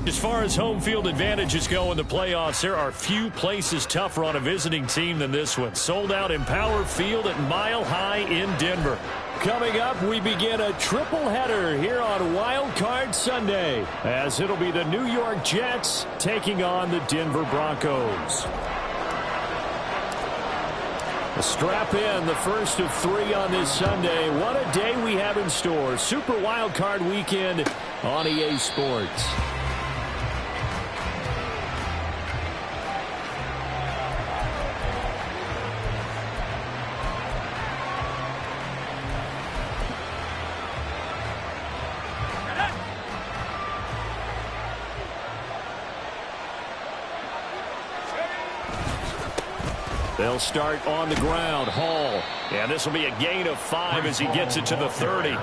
As far as home field advantages go in the playoffs, there are few places tougher on a visiting team than this one. Sold out in Power Field at Mile High in Denver. Coming up, we begin a triple header here on Wild Card Sunday, as it'll be the New York Jets taking on the Denver Broncos. Strap in, the first of 3 on this Sunday. What a day we have in store. Super Wild Card Weekend on EA Sports. They'll start on the ground. Hall. And this will be a gain of 5 as he gets it to the 30.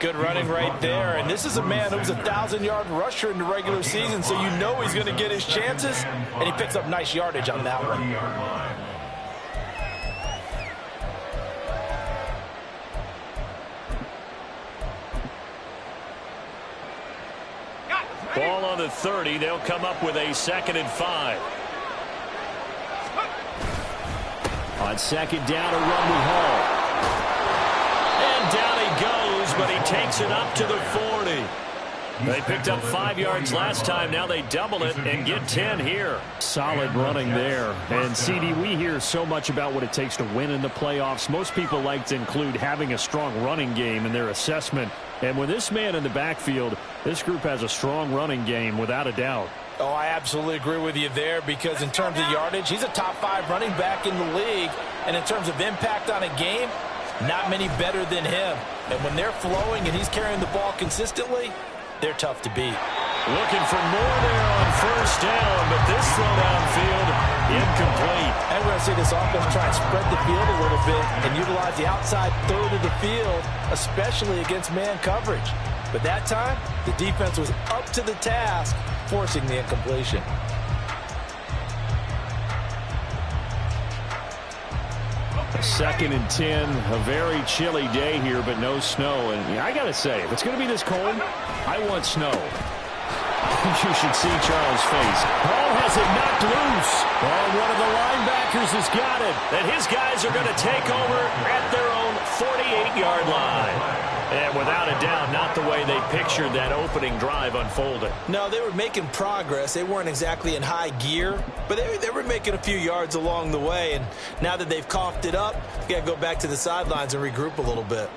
Good running right there. And this is a man who was a 1,000-yard rusher in the regular season, so you know he's going to get his chances. And he picks up nice yardage on that one. Ball on the 30. They'll come up with a 2nd and 5. On second down, a run with Hall. And down he goes, but he takes it up to the 40. They picked up 5 yards last time. Now they double it and get 10 here. Solid running there. And, CD, we hear so much about what it takes to win in the playoffs. Most people like to include having a strong running game in their assessment. And with this man in the backfield, this group has a strong running game without a doubt. Oh, I absolutely agree with you there, because in terms of yardage, he's a top 5 running back in the league. And in terms of impact on a game, not many better than him. And when they're flowing and he's carrying the ball consistently, they're tough to beat. Looking for more there on first down, but this throw downfield incomplete. And we're going to see this offense try and spread the field a little bit and utilize the outside third of the field, especially against man coverage. But that time, the defense was up to the task, forcing the incompletion. Second and 10, a very chilly day here, but no snow. And I got to say, if it's going to be this cold, I want snow. You should see Charles' face. Ball has it knocked loose. And one of the linebackers has got it. And his guys are going to take over at their own 48-yard line. And without a doubt, not the way they pictured that opening drive unfolding. No, they were making progress. They weren't exactly in high gear, but they were making a few yards along the way. And now that they've coughed it up, you got to go back to the sidelines and regroup a little bit.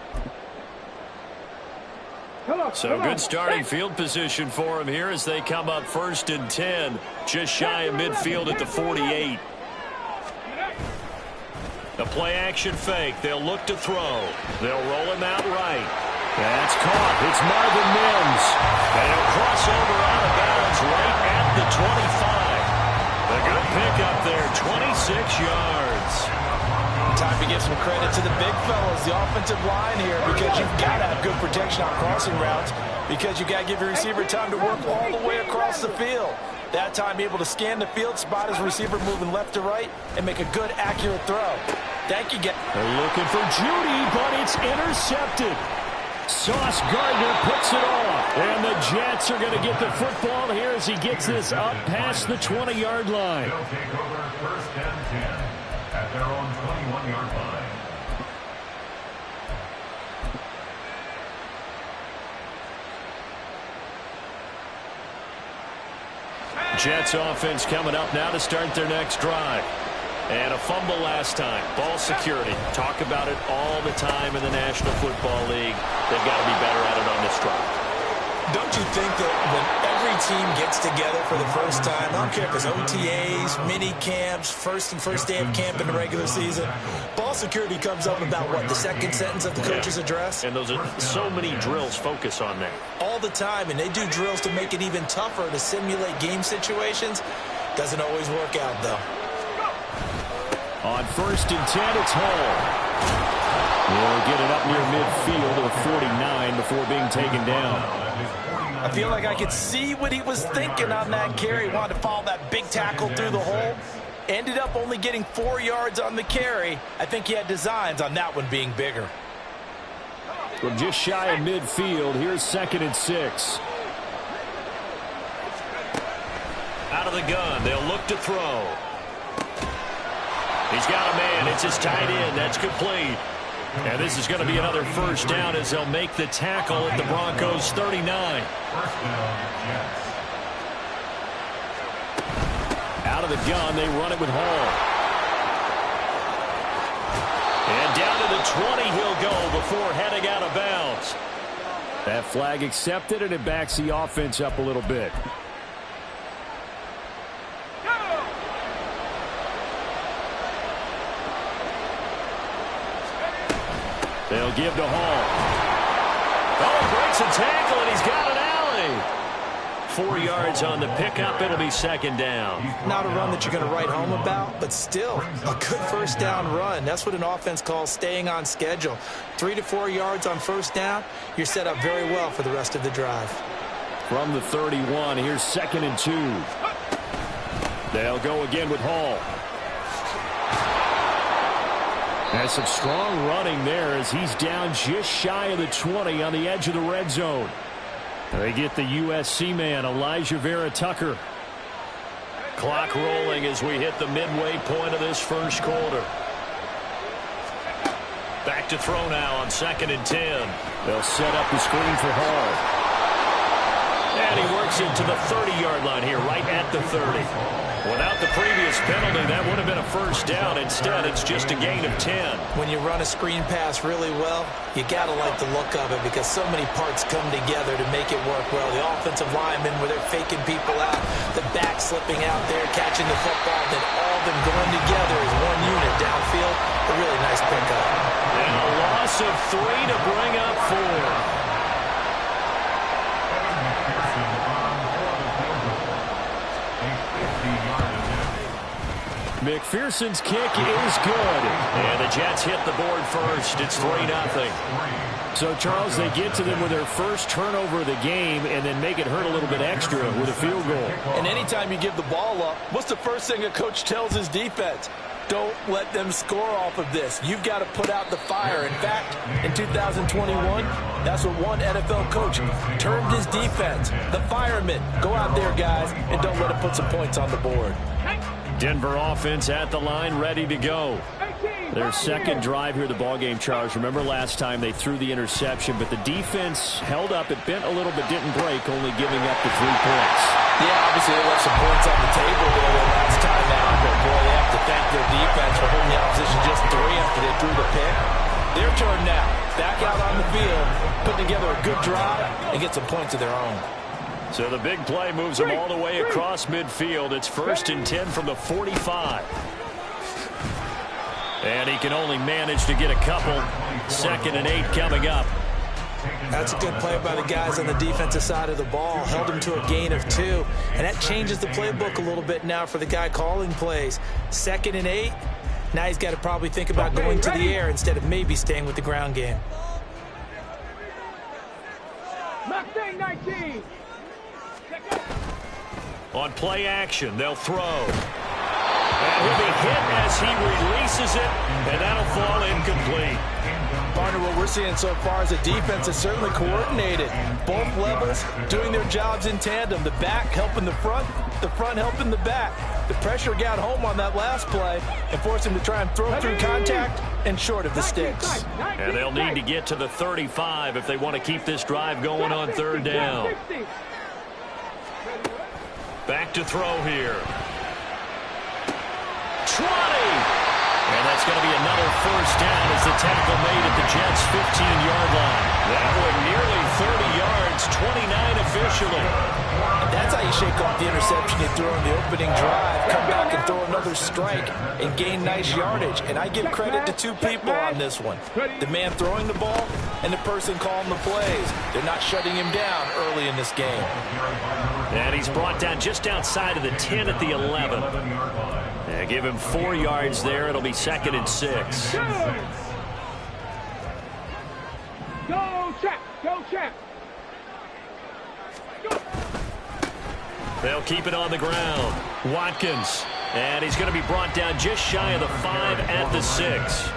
So good starting field position for them here as they come up 1st and 10, just shy of midfield at the 48. The play-action fake. They'll look to throw. They'll roll him out right. That's caught. It's Marvin Mims. And he'll cross over out of bounds right at the 25. A good pickup there, 26 yards. Time to give some credit to the big fellas, the offensive line here, because you've got to have good protection on crossing routes, because you've got to give your receiver time to work all the way across the field. That time, able to scan the field, spot his receiver moving left to right, and make a good, accurate throw. Thank you, guys. They're looking for Judy, but it's intercepted. Sauce Gardner picks it off. And the Jets are going to get the football here as he gets this up past the 20-yard line. They'll take over 1st and 10 at their own 21-yard line. Jets offense coming up now to start their next drive. And a fumble last time. Ball security. Talk about it all the time in the National Football League. They've got to be better at it on this drive. Don't you think that when every team gets together for the first time, I don't care if it's OTAs, mini camps, first day of camp in the regular season, ball security comes up about, what, the second sentence of the coach's address? And those are so many drills focus on that. All the time, and they do drills to make it even tougher to simulate game situations. Doesn't always work out, though. On 1st and 10, it's Hall. He'll get it up near midfield to the 49 before being taken down. I feel like I could see what he was thinking on that carry. He wanted to follow that big tackle through the hole. Ended up only getting 4 yards on the carry. I think he had designs on that one being bigger. From just shy of midfield, here's 2nd and 6. Out of the gun, they'll look to throw. He's got a man. It's his tight end. That's complete. And this is going to be another first down as they'll make the tackle at the Broncos' 39. Out of the gun, they run it with Hall. And down to the 20 he'll go before heading out of bounds. That flag accepted, and it backs the offense up a little bit. They'll give to Hall. Oh, breaks a tackle, and he's got an alley. 4 yards on the pickup. It'll be second down. Not a run that you're going to write home about, but still a good first down run. That's what an offense calls staying on schedule. 3 to 4 yards on first down. You're set up very well for the rest of the drive. From the 31, here's 2nd and 2. They'll go again with Hall. That's some strong running there as he's down just shy of the 20 on the edge of the red zone. They get the USC man, Elijah Vera-Tucker. Clock rolling as we hit the midway point of this first quarter. Back to throw now on 2nd and 10. They'll set up the screen for Hall. And he works into the 30-yard line here, right at the 30. Without the previous penalty, that would have been a first down. Instead, it's just a gain of 10. When you run a screen pass really well, you got to like the look of it because so many parts come together to make it work well. The offensive linemen, where they're faking people out, the back slipping out there, catching the football, then all of them going together as one unit downfield. A really nice pickup. And a loss of 3 to bring up 4. McPherson's kick is good. And the Jets hit the board first. It's 3-0. So, Charles, they get to them with their first turnover of the game and then make it hurt a little bit extra with a field goal. And anytime you give the ball up, what's the first thing a coach tells his defense? Don't let them score off of this. You've got to put out the fire. In fact, in 2021, that's what one NFL coach termed his defense. The firemen. Go out there, guys, and don't let them put some points on the board. Denver offense at the line, ready to go. Their second drive here, the ballgame, Charles. Remember last time they threw the interception, but the defense held up. It bent a little but didn't break, only giving up the 3 points. Yeah, obviously they left some points on the table there the last time out, but boy, they have to thank their defense for holding the opposition just 3 after they threw the pick. Their turn now. Back out on the field, put together a good drive, and get some points of their own. So the big play moves them all the way across midfield. It's 1st and 10 from the 45. And he can only manage to get a couple. 2nd and 8 coming up. That's a good play by the guys on the defensive side of the ball. Held him to a gain of 2. And that changes the playbook a little bit now for the guy calling plays. 2nd and 8. Now he's got to probably think about going to the air instead of maybe staying with the ground game. Mustang 19. On play action, they'll throw. And he'll be hit as he releases it, and that'll fall incomplete. Partner, what we're seeing so far is the defense is certainly coordinated. Both levels doing their jobs in tandem. The back helping the front helping the back. The pressure got home on that last play and forced him to try and throw through contact and short of the sticks. And they'll need to get to the 35 if they want to keep this drive going on 3rd down. Back to throw here. 20! And that's going to be another first down as the tackle made at the Jets' 15-yard line. That one nearly 30 yards, 29 officially. And that's how you shake off the interception you threw in the opening drive. Come back and throw another strike and gain nice yardage. And I give credit to 2 people on this one. The man throwing the ball and the person calling the plays. They're not shutting him down early in this game. And he's brought down just outside of the 10 at the 11. Yeah, give him 4 yards there. It'll be 2nd and 6. Go, Champ! Go, Champ! They'll keep it on the ground. Watkins. And he's going to be brought down just shy of the 5 at the 6.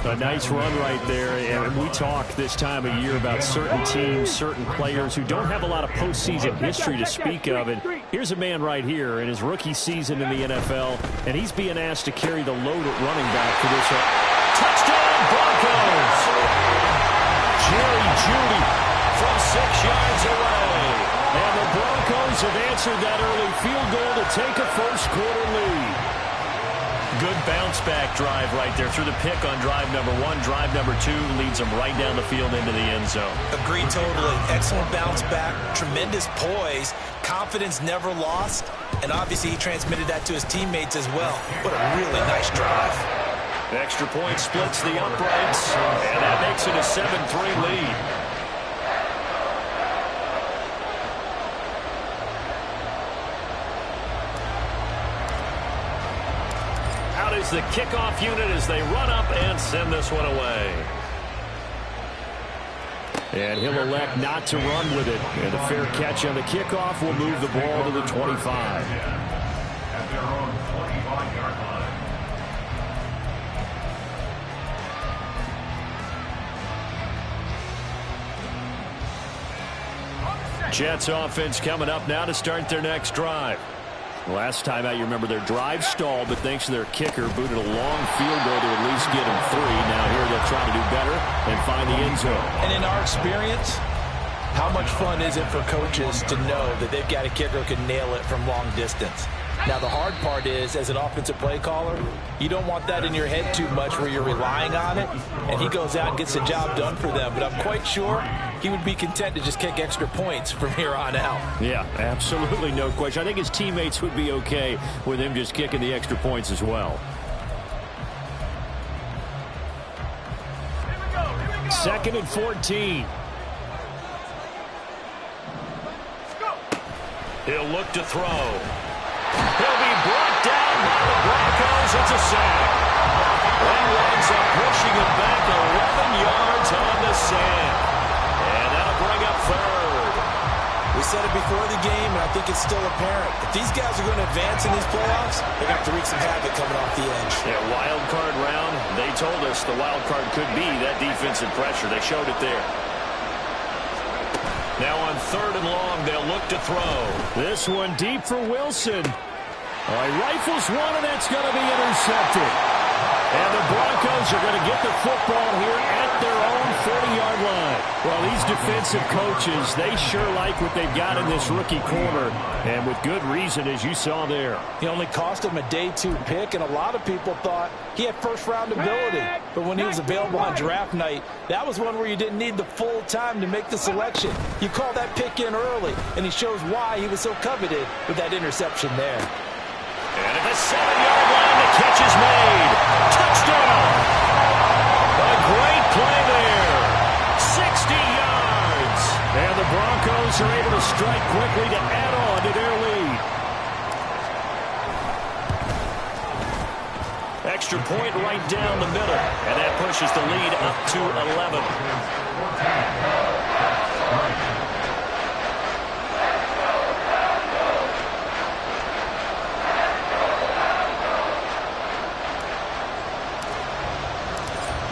A nice run right there. And we talk this time of year about certain teams, certain players who don't have a lot of postseason history to speak of. And Here's a man right here in his rookie season in the NFL, and he's being asked to carry the load at running back for this. Touchdown, Broncos! Jerry Jeudy from 6 yards away. And the Broncos have answered that early field goal to take a first-quarter lead. Good bounce-back drive right there through the pick on drive number 1. Drive number 2 leads them right down the field into the end zone. Agreed totally. Excellent bounce-back, tremendous poise, confidence never lost, and obviously he transmitted that to his teammates as well. What a really nice drive. Extra point splits the uprights, and that makes it a 7-3 lead. Out is the kickoff unit as they run up and send this one away. And he'll elect not to run with it. And a fair catch on the kickoff will move the ball to the 25. At their own 25-yard line. Jets offense coming up now to start their next drive. Last time out, you remember their drive stalled, but thanks to their kicker, booted a long field goal to at least get them 3. Now here they'll try to do better and find the end zone. And in our experience, how much fun is it for coaches to know that they've got a kicker who can nail it from long distance? Now, the hard part is, as an offensive play caller, you don't want that in your head too much where you're relying on it, and he goes out and gets the job done for them. But I'm quite sure he would be content to just kick extra points from here on out. Yeah, absolutely no question. I think his teammates would be okay with him just kicking the extra points as well. Second and 14. He'll look to throw. He'll be brought down by the Broncos. It's a sack. That winds up pushing him back 11 yards on the sack. And that'll bring up third. We said it before the game, and I think it's still apparent. If these guys are going to advance in these playoffs, they're going to have to wreak some havoc coming off the edge. Yeah, wild card round. They told us the wild card could be that defensive pressure. They showed it there. Now on 3rd and long, they'll look to throw. This one deep for Wilson. He rifles one, and that's going to be intercepted. And the Broncos are going to get the football here at their own 40-yard line. Well, these defensive coaches, they sure like what they've got in this rookie corner, and with good reason, as you saw there. He only cost him a day 2 pick, and a lot of people thought he had first-round ability. But when he was available on draft night, that was one where you didn't need the full time to make the selection. You call that pick in early, and he shows why he was so coveted with that interception there. And at the 7-yard line, the catch is made. Touchdown! A great play there. 60 yards. And the Broncos are able to strike quickly to add on to their lead. Extra point right down the middle. And that pushes the lead up to 11.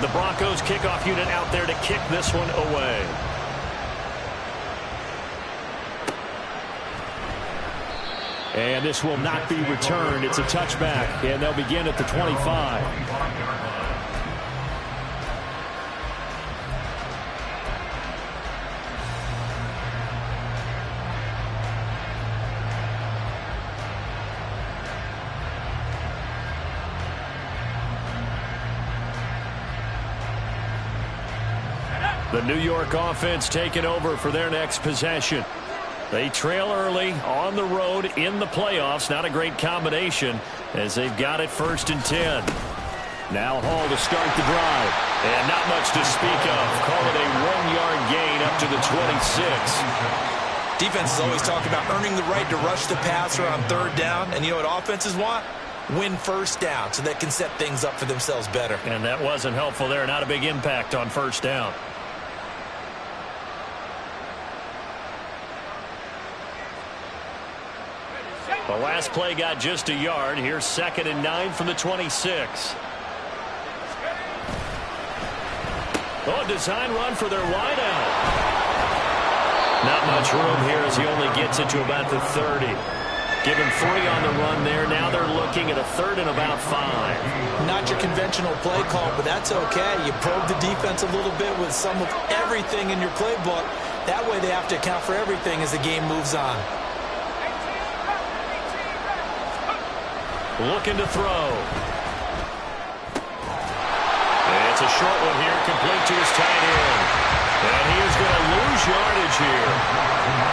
The Broncos kickoff unit out there to kick this one away. And this will not be returned. It's a touchback, and they'll begin at the 25. The New York offense taking over for their next possession. They trail early on the road in the playoffs. Not a great combination as they've got it 1st and 10. Now Hall to start the drive. And not much to speak of. Call it a 1-yard gain up to the 26. Defenses always talk about earning the right to rush the passer on 3rd down. And you know what offenses want? Win 1st down so they can set things up for themselves better. And that wasn't helpful there. Not a big impact on 1st down. The last play got just a yard. Here's 2nd and 9 from the 26. Oh, design run for their wideout. Not much room here as he only gets it to about the 30. Give him 3 on the run there. Now they're looking at a 3rd and about 5. Not your conventional play call, but that's okay. You probe the defense a little bit with some of everything in your playbook. That way they have to account for everything as the game moves on. Looking to throw. It's a short one here, complete to his tight end. And he is going to lose yardage here.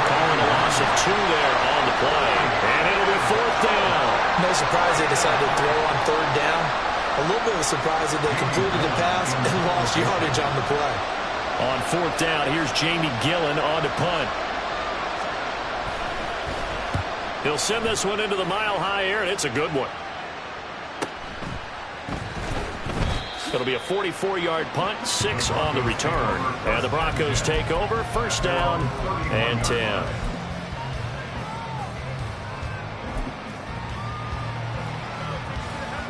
Calling a loss of 2 there on the play. And it'll be 4th down. No surprise they decided to throw on 3rd down. A little bit of a surprise that they completed the pass and lost yardage on the play. On 4th down, here's Jamie Gillen on to punt. He'll send this one into the mile-high air, and it's a good one. It'll be a 44-yard punt, 6 on the return. And the Broncos take over, 1st down and 10.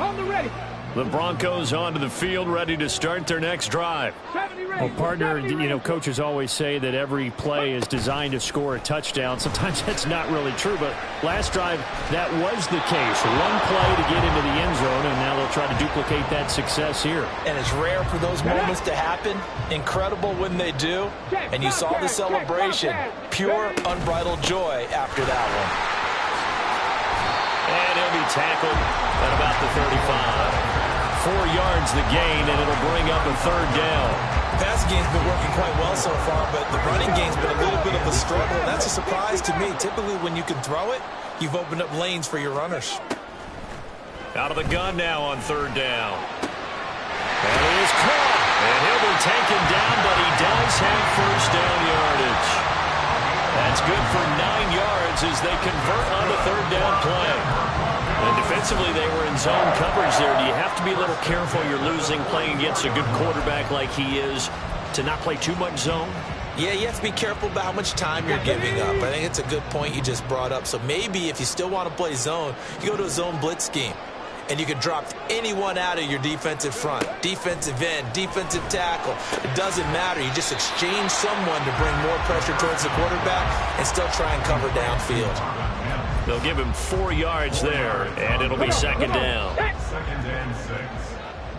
On the ready. The Broncos onto the field, ready to start their next drive. Well, partner, you know, coaches always say that every play is designed to score a touchdown. Sometimes that's not really true, but last drive, that was the case. One play to get into the end zone, and now they'll try to duplicate that success here. And it's rare for those moments to happen. Incredible when they do. And you saw the celebration. Pure, unbridled joy after that one. And he'll be tackled at about the 35. 4 yards the gain, and it'll bring up a 3rd down. The passing game's been working quite well so far, but the running game's been a little bit of a struggle. And that's a surprise to me. Typically, when you can throw it, you've opened up lanes for your runners. Out of the gun now on 3rd down. And he is caught. And he'll be taken down, but he does have 1st down yardage. That's good for 9 yards as they convert on the 3rd down play. And defensively, they were in zone coverage there. Do you have to be a little careful? You're losing playing against a good quarterback like he is to not play too much zone? Yeah, you have to be careful about how much time you're giving up. I think it's a good point you just brought up. So maybe if you still want to play zone, you go to a zone blitz scheme. And you can drop anyone out of your defensive front. Defensive end, defensive tackle. It doesn't matter. You just exchange someone to bring more pressure towards the quarterback and still try and cover downfield. They'll give him 4 yards there, and it'll be 2nd down. 2nd and 6.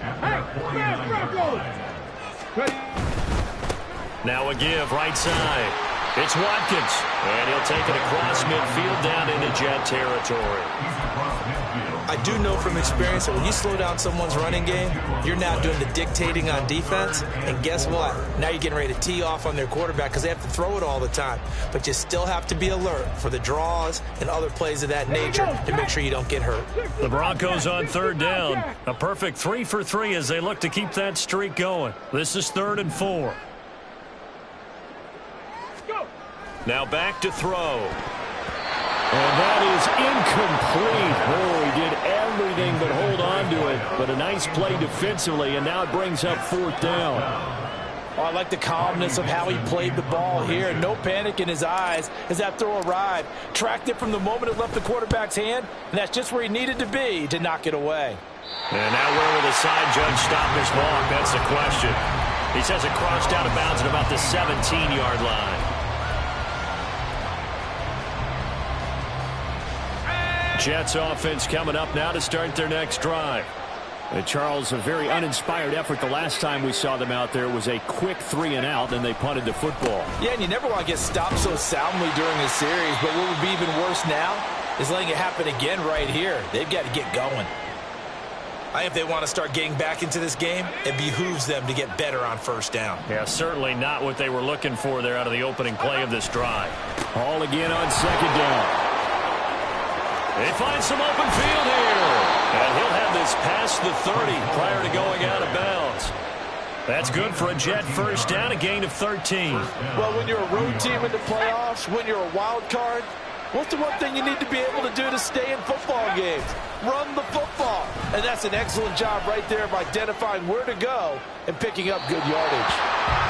After 49 yards. Now a give, right side. It's Watkins, and he'll take it across midfield down into Jet territory. I do know from experience that when you slow down someone's running game, you're now doing the dictating on defense. And guess what? Now you're getting ready to tee off on their quarterback because they have to throw it all the time. But you still have to be alert for the draws and other plays of that nature to make sure you don't get hurt. The Broncos on 3rd down. A perfect 3 for 3 as they look to keep that streak going. This is 3rd and 4. Now back to throw. And that is incomplete. Oh, he did everything but hold on to it. But a nice play defensively, and now it brings up 4th down. Oh, I like the calmness of how he played the ball here. No panic in his eyes as that throw arrived. Tracked it from the moment it left the quarterback's hand, and that's just where he needed to be to knock it away. And now where will the side judge stop this walk? That's the question. He says it crossed out of bounds at about the 17-yard line. Jets offense coming up now to start their next drive. Charles, a very uninspired effort. The last time we saw them out there was a quick 3-and-out, then they punted the football. Yeah, and you never want to get stopped so soundly during a series, but what would be even worse now is letting it happen again right here. They've got to get going. I think if they want to start getting back into this game, it behooves them to get better on 1st down. Yeah, certainly not what they were looking for there out of the opening play of this drive. All again on 2nd down. They find some open field here. And he'll have this past the 30 prior to going out of bounds. That's good for a Jet 1st down, a gain of 13. Well, when you're a road team in the playoffs, when you're a wild card, what's the one thing you need to be able to do to stay in football games? Run the football. And that's an excellent job right there of identifying where to go and picking up good yardage.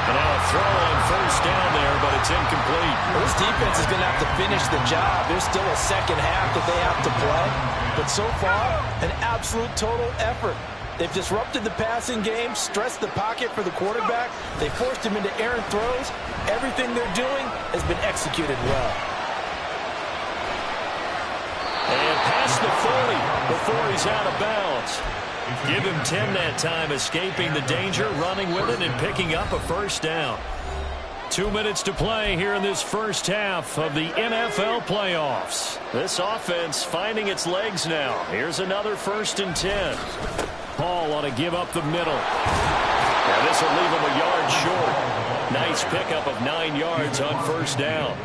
And now a throw on 1st down there, but it's incomplete. Well, this defense is going to have to finish the job. There's still a second half that they have to play. But so far, an absolute total effort. They've disrupted the passing game, stressed the pocket for the quarterback. They forced him into errant throws. Everything they're doing has been executed well. before he's out of bounds. Give him 10 that time, escaping the danger, running with it, and picking up a first down. 2 minutes to play here in this first half of the NFL playoffs. This offense finding its legs now. Here's another 1st and 10. Hall on a give up the middle. Now this will leave him a yard short. Nice pickup of 9 yards on first down.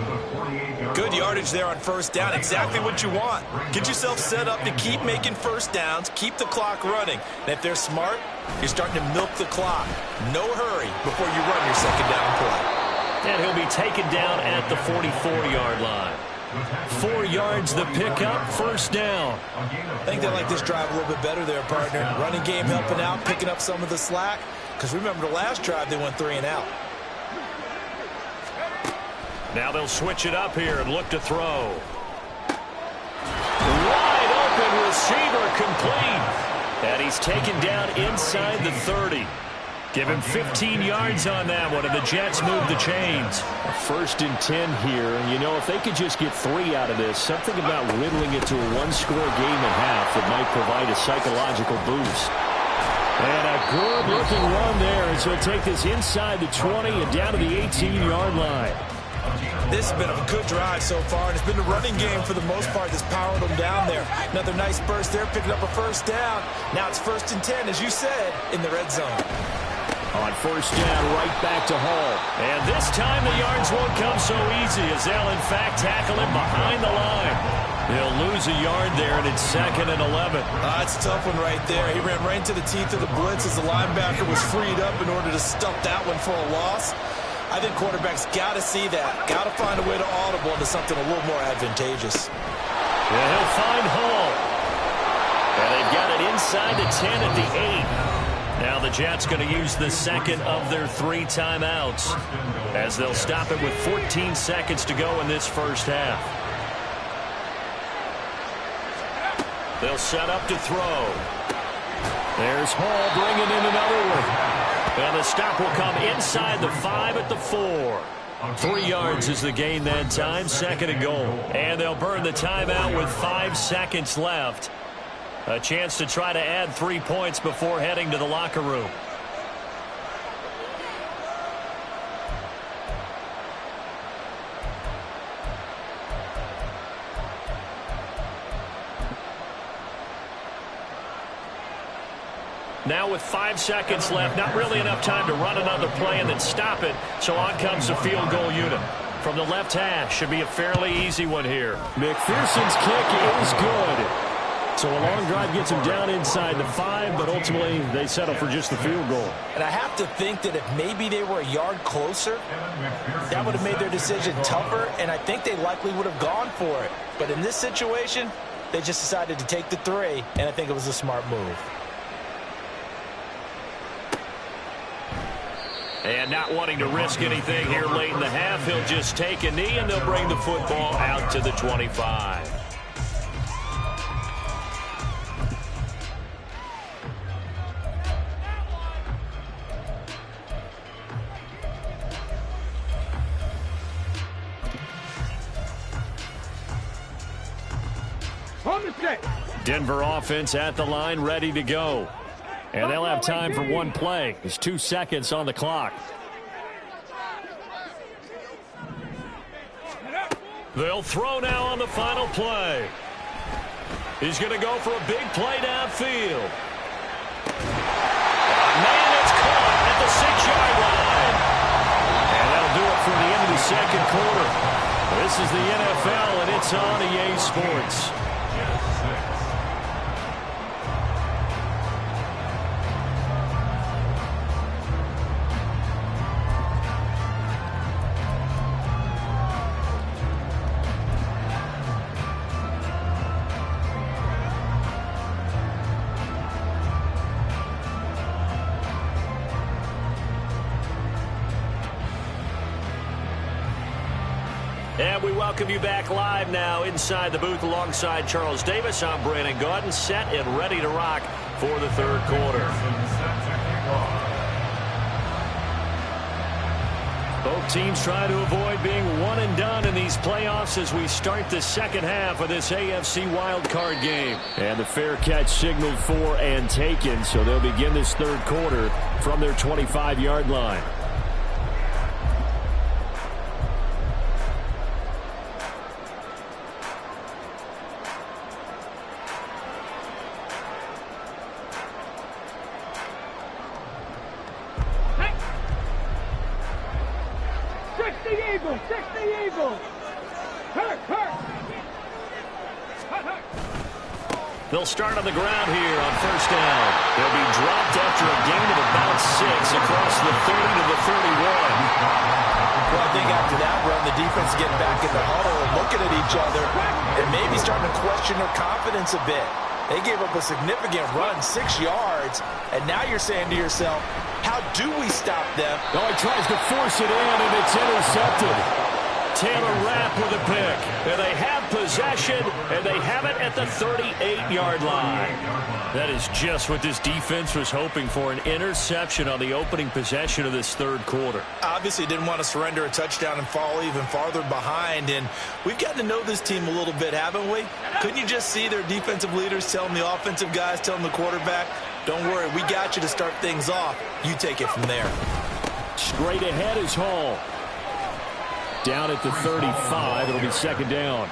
Good yardage there on first down. Exactly what you want. Get yourself set up to keep making first downs, keep the clock running. And if they're smart, you're starting to milk the clock. No hurry before you run your second down play. And he'll be taken down at the 44-yard line. 4 yards the pickup, first down. I think they like this drive a little bit better there, partner. Running game helping out, picking up some of the slack. Because remember, the last drive they went 3 and out. Now they'll switch it up here and look to throw. Wide open receiver complete. And he's taken down inside the 30. Give him 15 yards on that one, and the Jets move the chains. 1st and 10 here, and you know, if they could just get 3 out of this, something about whittling it to a 1-score game at half that might provide a psychological boost. And a good-looking run there as he'll take this inside the 20 and down to the 18-yard line. This has been a good drive so far, and it's been the running game for the most part that's powered them down there. Another nice burst there, picking up a first down. Now it's 1st and 10, as you said, in the red zone. On first down, right back to Hall. And this time the yards won't come so easy as they'll, in fact, tackle him behind the line. He'll lose a yard there, and it's 2nd and 11. That's a tough one right there. He ran right into the teeth of the blitz as the linebacker was freed up in order to stuff that one for a loss. I think quarterbacks got to see that. Got to find a way to audible into something a little more advantageous. Yeah, he'll find Hall. And they've got it inside the 10 at the 8. Now the Jets going to use the 2nd of their 3 timeouts as they'll stop it with 14 seconds to go in this first half. They'll set up to throw. There's Hall bringing in another one. And the stop will come inside the 5 at the 4. 3 yards is the gain that time, 2nd and goal. And they'll burn the timeout with 5 seconds left. A chance to try to add 3 points before heading to the locker room. Now with 5 seconds left, not really enough time to run another play and then stop it. So on comes the field goal unit. From the left hash, should be a fairly easy one here. McPherson's kick is good. So a long drive gets him down inside the 5, but ultimately they settle for just the field goal. And I have to think that if maybe they were a yard closer, that would have made their decision tougher, and I think they likely would have gone for it. But in this situation, they just decided to take the 3, and I think it was a smart move. And not wanting to risk anything here late in the half, he'll just take a knee, and they'll bring the football out to the 25. Denver offense at the line, ready to go. And they'll have time for 1 play. There's 2 seconds on the clock. They'll throw now on the final play. He's going to go for a big play downfield. Man, it's caught at the 6-yard line. And that'll do it for the end of the second quarter. This is the NFL, and it's on EA Sports. And we welcome you back live now inside the booth alongside Charles Davis. I'm Brandon Gaudin, set and ready to rock for the third quarter. Teams try to avoid being one and done in these playoffs as we start the second half of this AFC wildcard game. And the fair catch signaled for and taken, so they'll begin this third quarter from their 25-yard line. They'll start on the ground here on first down. They'll be dropped after a gain of about 6 across the 30 to the 31. Well, I think after that run, the defense is getting back in the huddle and looking at each other and maybe starting to question their confidence a bit. They gave up a significant run, 6 yards, and now you're saying to yourself, how do we stop them? Oh, he tries to force it in, and it's intercepted. Taylor Rapp with a pick. And they have possession, and they have it at the 38-yard line. That is just what this defense was hoping for, an interception on the opening possession of this third quarter. Obviously didn't want to surrender a touchdown and fall even farther behind, and we've gotten to know this team a little bit, haven't we? Couldn't you just see their defensive leaders telling the offensive guys, telling the quarterback, don't worry, we got you to start things off. You take it from there. Straight ahead is Hall. Down at the 35, it'll be second down.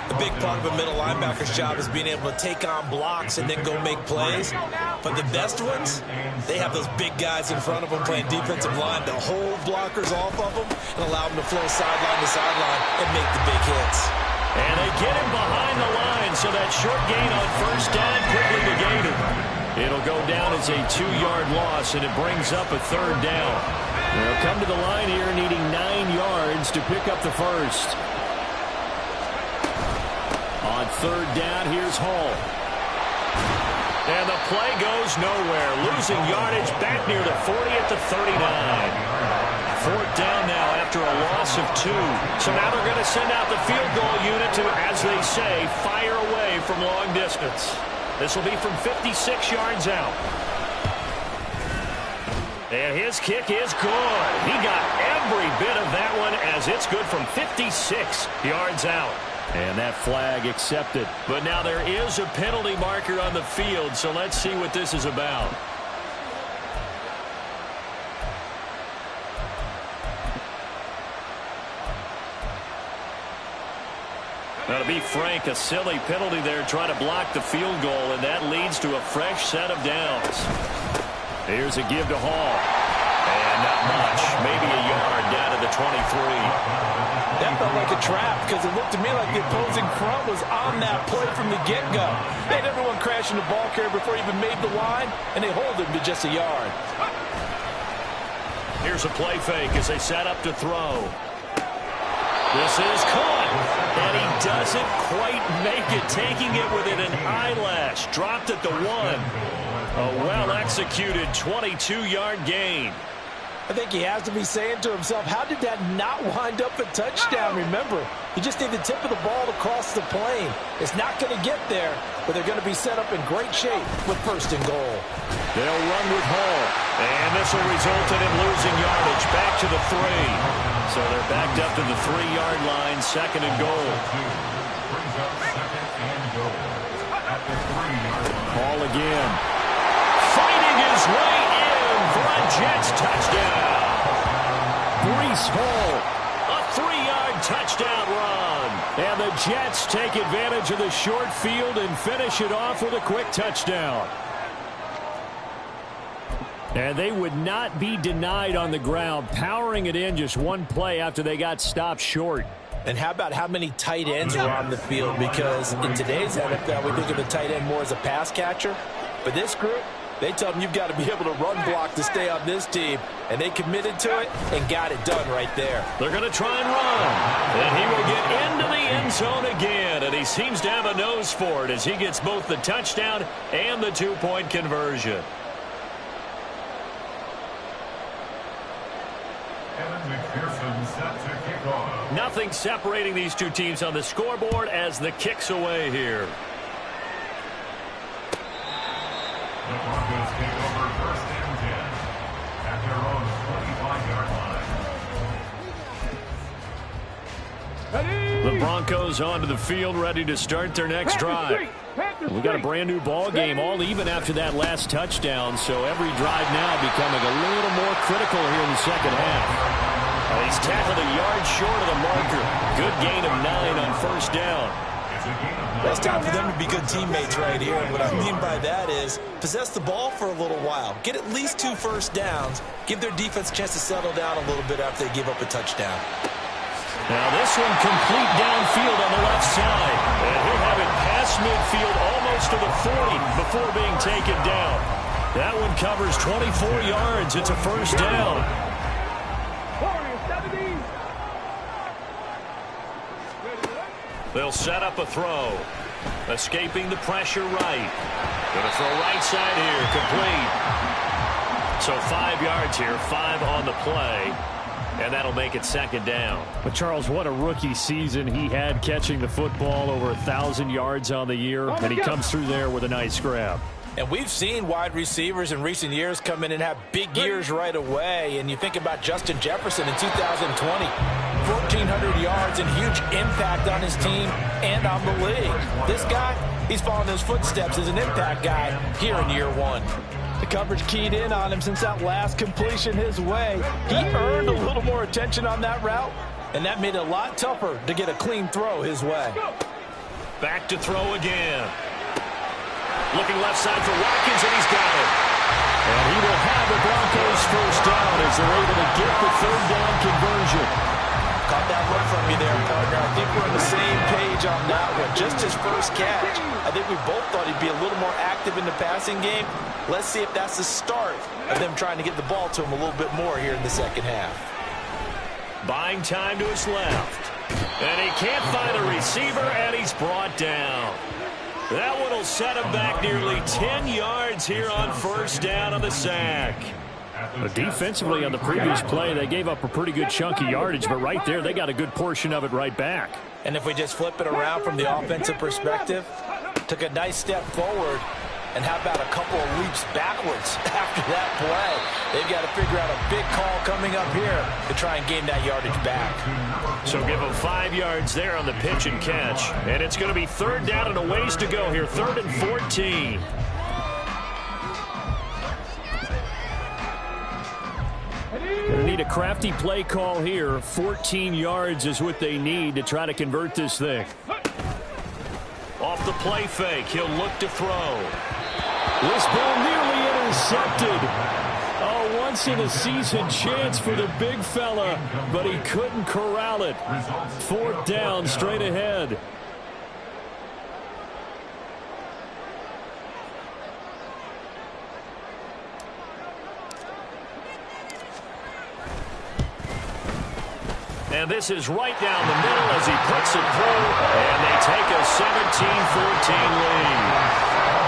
The big part of a middle linebacker's job is being able to take on blocks and then go make plays. But the best ones, they have those big guys in front of them playing defensive line to hold blockers off of them and allow them to flow sideline to sideline and make the big hits. And they get him behind the line, so that short gain on first down quickly negated. It'll go down as a 2-yard loss, and it brings up a third down. They'll come to the line here needing 9 yards to pick up the first. On third down, here's Hall. And the play goes nowhere. Losing yardage back near the 40 at the 39. Fourth down now after a loss of 2. So now they're going to send out the field goal unit to, as they say, fire away from long distance. This will be from 56 yards out. And his kick is good. He got every bit of that one as it's good from 56 yards out. And that flag accepted. But now there is a penalty marker on the field, so let's see what this is about. Now, to be frank, a silly penalty there trying to block the field goal, and that leads to a fresh set of downs. Here's a give to Hall. And not much. Maybe a yard down to the 23. That felt like a trap because it looked to me like the opposing front was on that play from the get-go. They had everyone crashing the ball carrier before he even made the line, and they hold him to just a yard. Here's a play fake as they set up to throw. This is caught, and he doesn't quite make it, taking it within an eyelash. Dropped at the 1. A well-executed 22-yard gain. I think he has to be saying to himself, how did that not wind up a touchdown? Remember, you just need the tip of the ball to cross the plane. It's not going to get there, but they're going to be set up in great shape with first and goal. They'll run with Hall, and this will result in him losing yardage back to the 3. So they're backed up to the 3-yard line, second and goal. Hall again. Fighting his way in for a Jets touchdown. Breece Hall. A 3-yard touchdown run. And the Jets take advantage of the short field and finish it off with a quick touchdown. And they would not be denied on the ground, powering it in just one play after they got stopped short. And how about how many tight ends are on the field? Because in today's NFL, we think of the tight end more as a pass catcher. But this group, they tell them you've got to be able to run block to stay on this team. And they committed to it and got it done right there. They're going to try and run. And he will get into the end zone again. And he seems to have a nose for it as he gets both the touchdown and the 2-point conversion. Nothing separating these two teams on the scoreboard as the kick's away here. The Broncos take over first and 10 at their own 25-yard line. The Broncos onto the field, ready to start their next drive. We've got a brand-new ball game, all even after that last touchdown, so every drive now becoming a little more critical here in the second half. He's tackled a yard short of the marker. Good gain of 9 on first down. It's time for them to be good teammates right here. What I mean by that is possess the ball for a little while. Get at least 2 first downs. Give their defense a chance to settle down a little bit after they give up a touchdown. Now this one complete downfield on the left side. And he'll have it past midfield almost to the 40 before being taken down. That one covers 24 yards. It's a first down. They'll set up a throw. Escaping the pressure right. Going to throw right side here. Complete. So 5 yards here. 5 on the play. And that'll make it second down. But Charles, what a rookie season he had catching the football, over 1,000 yards on the year, and he comes through there with a nice grab. And we've seen wide receivers in recent years come in and have big years right away. And you think about Justin Jefferson in 2020, 1,400 yards and huge impact on his team and on the league. This guy, he's following his footsteps as an impact guy here in year 1. The coverage keyed in on him since that last completion his way. He earned a little more attention on that route, and that made it a lot tougher to get a clean throw his way. Back to throw again. Looking left side for Watkins, and he's got it. And he will have the Broncos first down as they're able to get the third down conversion. Caught that look from you there, partner. I think we're on the same page on that one. Just his first catch. I think we both thought he'd be a little more active in the passing game. Let's see if that's the start of them trying to get the ball to him a little bit more here in the second half. Buying time to his left. And he can't find a receiver, and he's brought down. That one will set him back nearly 10 yards here on first down on the sack. Defensively on the previous play, they gave up a pretty good chunk of yardage, but right there they got a good portion of it right back. And if we just flip it around from the offensive perspective, took a nice step forward, and how about a couple of leaps backwards after that play? They've got to figure out a big call coming up here to try and gain that yardage back. So give him 5 yards there on the pitch and catch. And it's going to be third down and a ways to go here. 3rd and 14. They need a crafty play call here. 14 yards is what they need to try to convert this thing. Off the play fake, he'll look to throw. This ball nearly intercepted. Oh, once-in-a-season chance for the big fella, but he couldn't corral it. 4th down, straight ahead. And this is right down the middle as he puts it through, and they take a 17-14 lead.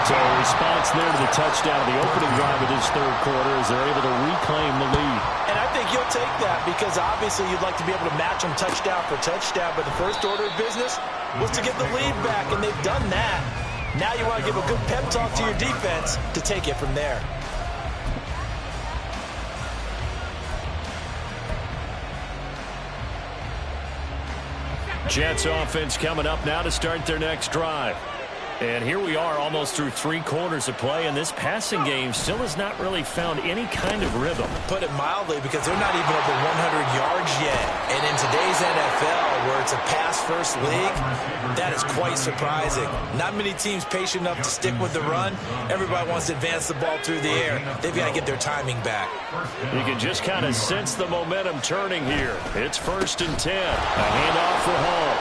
So a response there to the touchdown of the opening drive of this third quarter as they're able to reclaim the lead. And I think you'll take that because obviously you'd like to be able to match them touchdown for touchdown, but the first order of business was to get the lead back, and they've done that. Now you want to give a good pep talk to your defense to take it from there. Jets offense coming up now to start their next drive. And here we are almost through 3 quarters of play, and this passing game still has not really found any kind of rhythm. Put it mildly, because they're not even over 100 yards yet. And in today's NFL, where it's a pass-first league, that is quite surprising. Not many teams patient enough to stick with the run. Everybody wants to advance the ball through the air. They've got to get their timing back. You can just kind of sense the momentum turning here. It's 1st and 10. A handoff for Hall.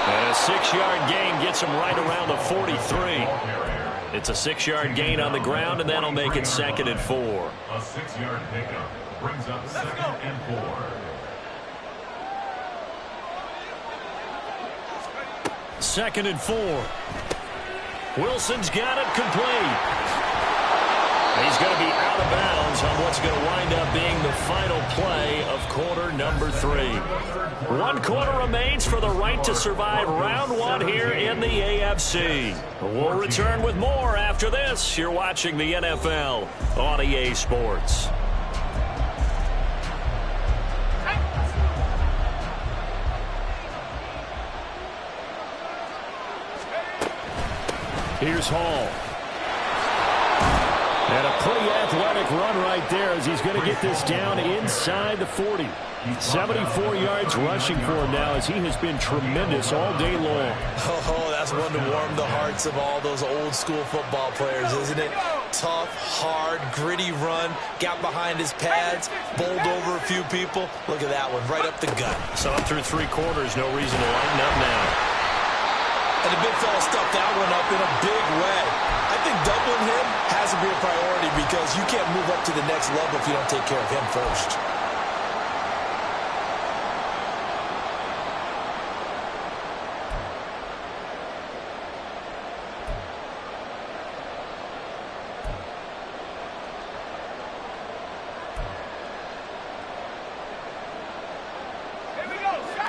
And a 6-yard gain gets him right around the 43. It's a 6-yard gain on the ground, and that'll make it 2nd and 4. A 6-yard pickup brings up 2nd and 4. 2nd and 4. Wilson's got it complete. He's going to be out of bounds on what's going to wind up being the final play of quarter number 3. 1 quarter remains for the right to survive round 1 here in the AFC. We'll return with more after this. You're watching the NFL on EA Sports. Here's Hall. And a pretty athletic run right there as he's going to get this down inside the 40. 74 yards rushing for him now as he has been tremendous all day long. Oh, that's one to warm the hearts of all those old school football players, isn't it? Tough, hard, gritty run, got behind his pads, bowled over a few people. Look at that one, right up the gut. So up through 3 quarters, no reason to lighten up now. And the big fella stuffed that one up in a big way. I think doubling him has to be a priority because you can't move up to the next level if you don't take care of him first.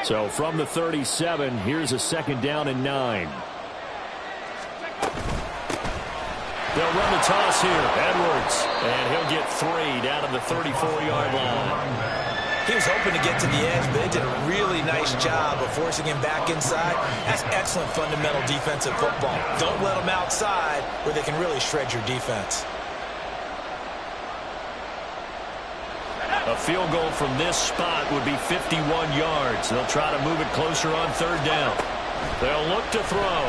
So from the 37, here's a 2nd down and 9. They'll run the toss here. Edwards. And he'll get 3 down to the 34-yard line. He was hoping to get to the edge, but they did a really nice job of forcing him back inside. That's excellent fundamental defensive football. Don't let them outside where they can really shred your defense. A field goal from this spot would be 51 yards. They'll try to move it closer on 3rd down. They'll look to throw.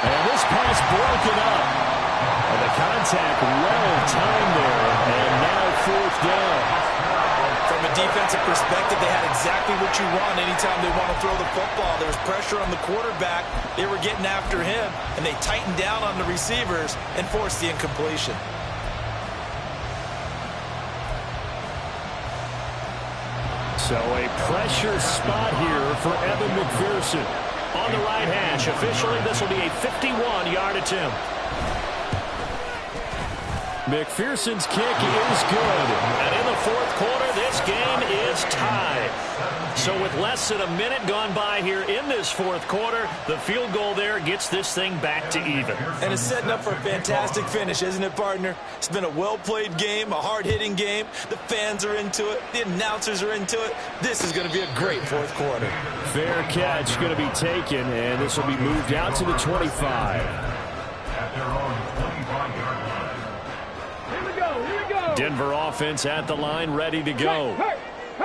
And this pass broken up. And the contact well timed there. And now 4th down. From a defensive perspective, they had exactly what you want anytime they want to throw the football. There was pressure on the quarterback. They were getting after him, and they tightened down on the receivers and forced the incompletion. So a pressure spot here for Evan McPherson. On the right hash, officially this will be a 51-yard attempt. McPherson's kick is good. And in the 4th quarter, this game is tied. So with less than a minute gone by here in this 4th quarter, the field goal there gets this thing back to even. And it's setting up for a fantastic finish, isn't it, partner? It's been a well-played game, a hard-hitting game. The fans are into it. The announcers are into it. This is going to be a great 4th quarter. Fair catch going to be taken, and this will be moved out to the 25. At their own 25-yard line. Here we go. Denver offense at the line, ready to go.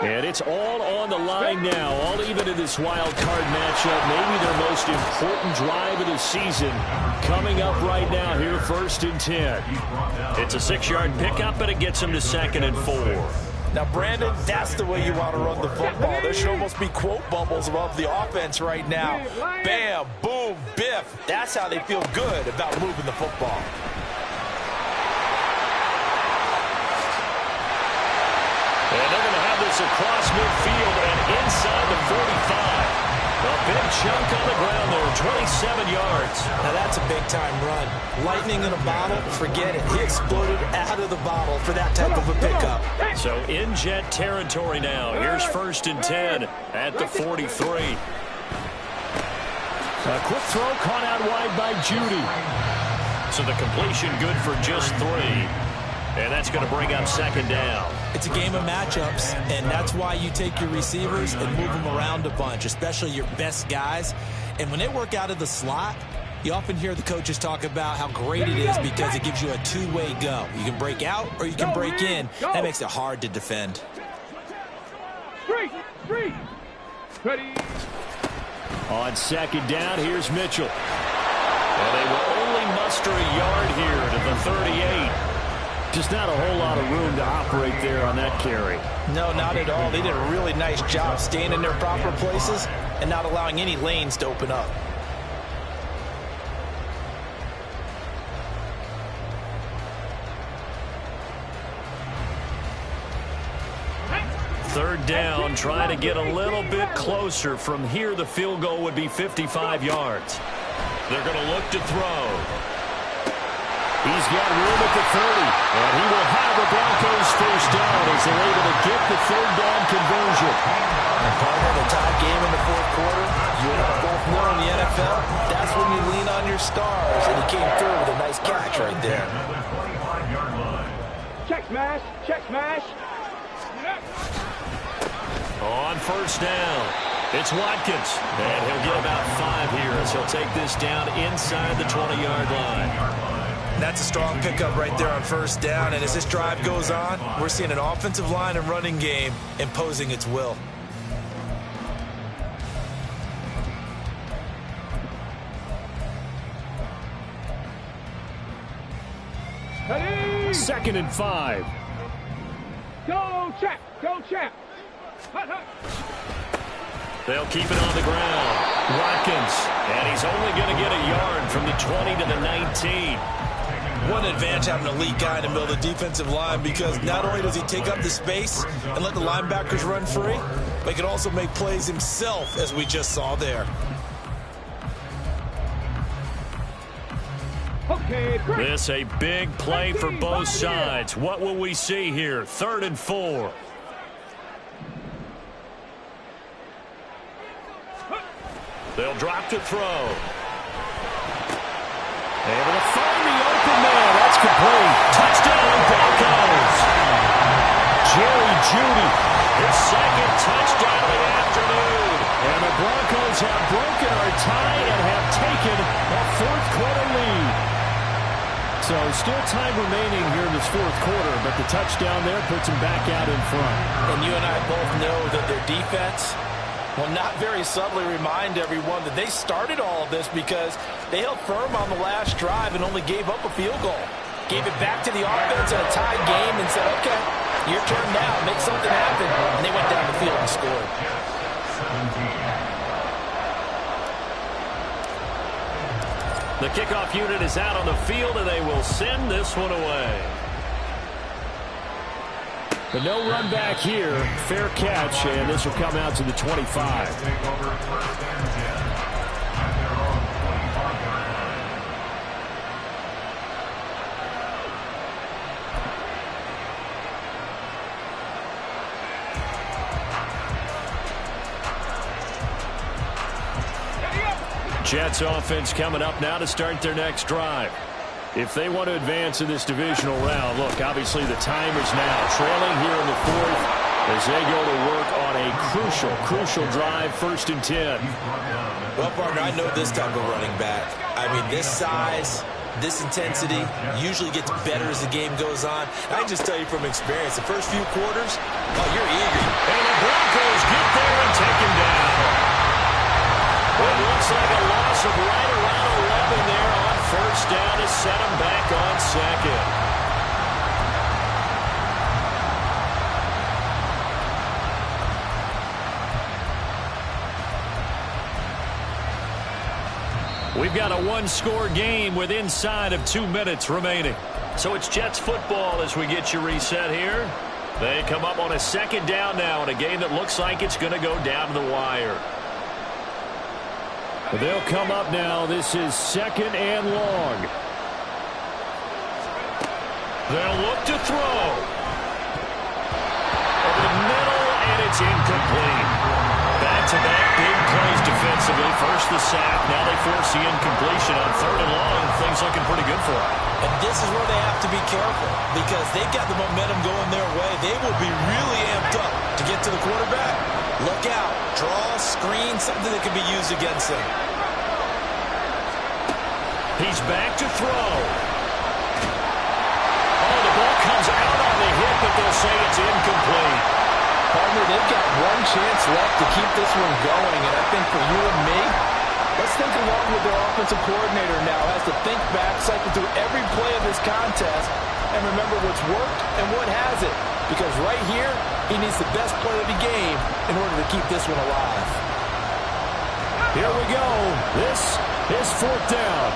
And it's all on the line now, all even in this wild card matchup. Maybe their most important drive of the season coming up right now here, 1st and 10. It's a 6-yard pickup, but it gets them to 2nd and 4. Now, Brandon, that's the way you want to run the football. There should almost be quote bubbles above the offense right now. Bam, boom, biff. That's how they feel good about moving the football. And they're going to have this across midfield and inside the 45. A big chunk on the ground there, 27 yards. Now that's a big-time run. Lightning in a bottle, forget it. He exploded out of the bottle for that type of a pickup. So in jet territory now. Here's 1st and 10 at the 43. A quick throw caught out wide by Judy. So the completion good for just 3. And that's going to bring up 2nd down. It's a game of matchups, and that's why you take your receivers and move them around a bunch, especially your best guys. And when they work out of the slot, you often hear the coaches talk about how great it is because it gives you a 2-way go. You can break out or you can break in. That makes it hard to defend. Three. Ready. On 2nd down, here's Mitchell. And they will only muster a yard here to the 38. Just not a whole lot of room to operate there on that carry. No, not at all. They did a really nice job staying in their proper places and not allowing any lanes to open up. Third down, trying to get a little bit closer. From here, the field goal would be 55 yards. They're going to look to throw. He's got room at the 30, and he will have the Broncos 1st down as they're able to get the 3rd down conversion. And part of the tie game in the 4th quarter, you and I both know in the NFL, that's when you lean on your stars, and he came through with a nice catch right there. Check smash. On 1st down. It's Watkins, and he'll get about 5 here as he'll take this down inside the 20-yard line. That's a strong pickup right there on first down, and as this drive goes on, we're seeing an offensive line and running game imposing its will. Ready. 2nd and 5. Go, Chap. Go, Chap. Hut, hut. They'll keep it on the ground. Watkins, and he's only going to get a yard from the 20 to the 19. One advantage having an elite guy in the middle of the defensive line, because not only does he take up the space and let the linebackers run free, but he can also make plays himself, as we just saw there. Okay, great. This a big play for both sides. What will we see here? 3rd and 4. They'll drop to throw. Able to find the open man. That's complete. Touchdown, Broncos. Jerry Jeudy, his 2nd touchdown of the afternoon. And the Broncos have broken our tie and have taken a 4th quarter lead. So still time remaining here in this 4th quarter, but the touchdown there puts them back out in front. And you and I both know that their defense will not very subtly remind everyone that they started all of this because they held firm on the last drive and only gave up a field goal. Gave it back to the offense in a tied game and said, okay, your turn now, make something happen. And they went down the field and scored. The kickoff unit is out on the field, and they will send this one away. But no run back here. Fair catch, and this will come out to the 25. Take over 1st and 10 at their own 25-yard line. Jets offense coming up now to start their next drive. If they want to advance in this divisional round, look, obviously the time is now. Trailing here in the 4th as they go to work on a crucial drive, 1st and 10. Well, partner, I know this type of running back. I mean, this size, this intensity usually gets better as the game goes on. I can just tell you from experience, the first few quarters, oh, you're eager. And the Broncos get there and take him down. It looks like a loss of right around 11 there on 1st down to set him back on 2nd. We've got a one-score game with inside of 2 minutes remaining. So it's Jets football as we get you reset here. They come up on a 2nd down now in a game that looks like it's going to go down to the wire. They'll come up now. This is 2nd and long. They'll look to throw. Over the middle, and it's incomplete. Back-to-back big plays defensively. First the sack. Now they force the incompletion on 3rd and long. Things looking pretty good for them. And this is where they have to be careful because they've got the momentum going their way. They will be really amped up to get to the quarterback. Look out. Draw, screen, something that can be used against them. He's back to throw. Oh, the ball comes out on the hit, but they'll say it's incomplete. Partner, they've got one chance left to keep this one going, and I think for you and me, let's think along with their offensive coordinator now. Has to think back, cycle through every play of this contest, and remember what's worked and what hasn't. Because right here, he needs the best play of the game in order to keep this one alive. Here we go. This is 4th down.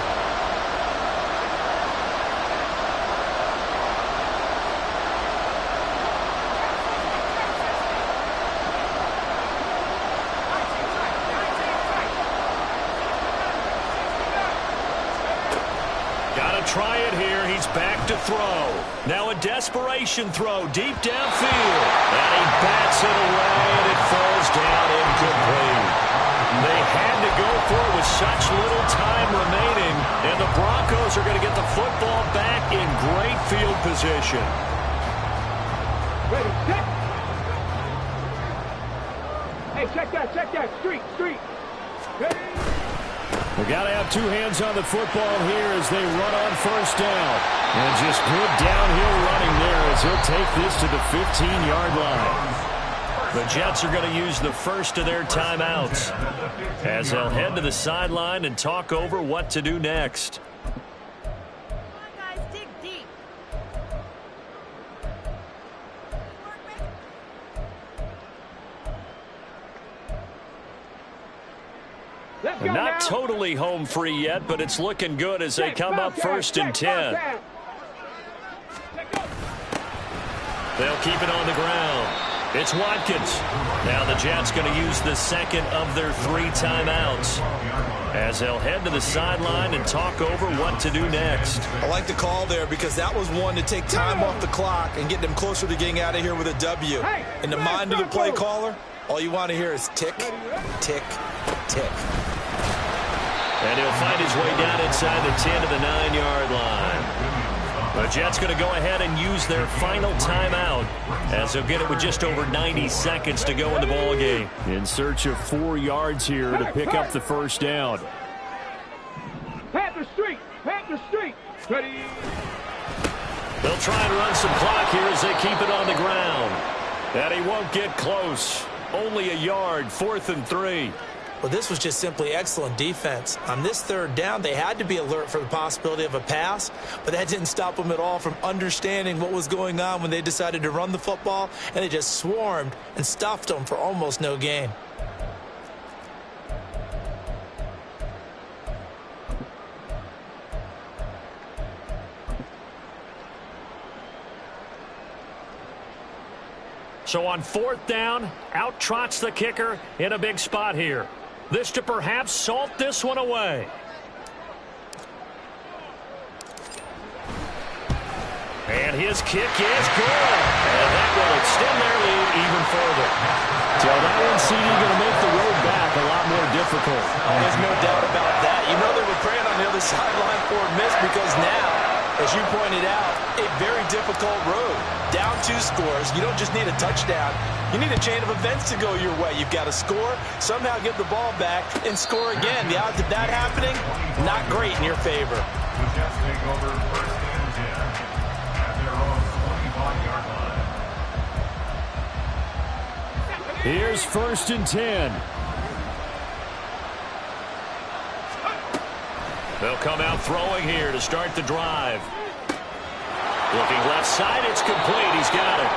Try it here. He's back to throw. Now a desperation throw deep downfield. And he bats it away, and it falls down incomplete. They had to go for it with such little time remaining, and the Broncos are going to get the football back in great field position. Ready, set. Hey, Hey, check that. Street. Hey. We got to have two hands on the football here as they run on first down. And just good downhill running there as he'll take this to the 15-yard line. The Jets are going to use the first of their timeouts as they'll head to the sideline and talk over what to do next. Not totally home free yet, but it's looking good as they come up first and 10. They'll keep it on the ground. It's Watkins. Now the Jets going to use the second of their 3 timeouts as they'll head to the sideline and talk over what to do next. I like the call there because that was one to take time off the clock and get them closer to getting out of here with a W. In the mind of the play caller, all you want to hear is tick, tick, tick. And he'll find his way down inside the 10 to the 9-yard line. The Jets going to go ahead and use their final timeout as they'll get it with just over 90 seconds to go in the ball game. In search of 4 yards here to pick up the first down. Panther Street. Ready. They'll try and run some clock here as they keep it on the ground. And he won't get close. Only a yard, 4th and 3. Well, this was just simply excellent defense. On this third down, they had to be alert for the possibility of a pass, but that didn't stop them at all from understanding what was going on when they decided to run the football, and they just swarmed and stuffed them for almost no gain. So on 4th down, out trots the kicker in a big spot here. This to perhaps salt this one away. And his kick is good. And that will extend their lead even further. So that one CD going to make the road back a lot more difficult. Oh, there's no doubt about that. You know they were praying on the other sideline for a miss because now, as you pointed out, a very difficult road. Down 2 scores. You don't just need a touchdown. You need a chain of events to go your way. You've got to score, somehow give the ball back, and score again. The odds of that happening, not great in your favor. The Jets take over first and 10 at their own 25-yard line. Here's 1st and 10. They'll come out throwing here to start the drive. Looking left side, it's complete. He's got it.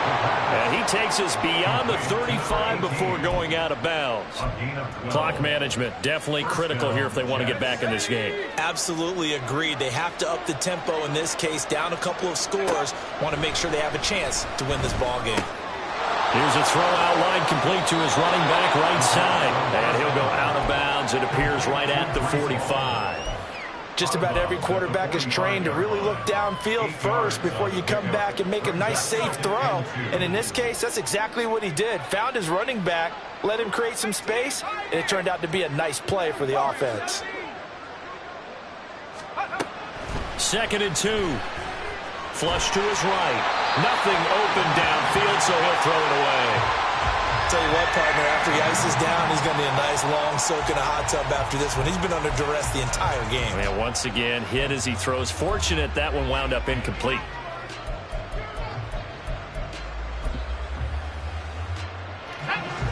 And he takes us beyond the 35 before going out of bounds. Clock management definitely critical here if they want to get back in this game. Absolutely agreed. They have to up the tempo in this case, down a couple of scores. Want to make sure they have a chance to win this ball game. Here's a throw out line complete to his running back right side. And he'll go out of bounds. It appears right at the 45. Just about every quarterback is trained to really look downfield first before you come back and make a nice, safe throw. And in this case, that's exactly what he did. Found his running back, let him create some space, and it turned out to be a nice play for the offense. 2nd and 2. Flush to his right. Nothing open downfield, so he'll throw it away. Tell you what, partner, after he ices down, he's going to need a nice long soak in a hot tub after this one. He's been under duress the entire game. And once again, hit as he throws. Fortunate that one wound up incomplete.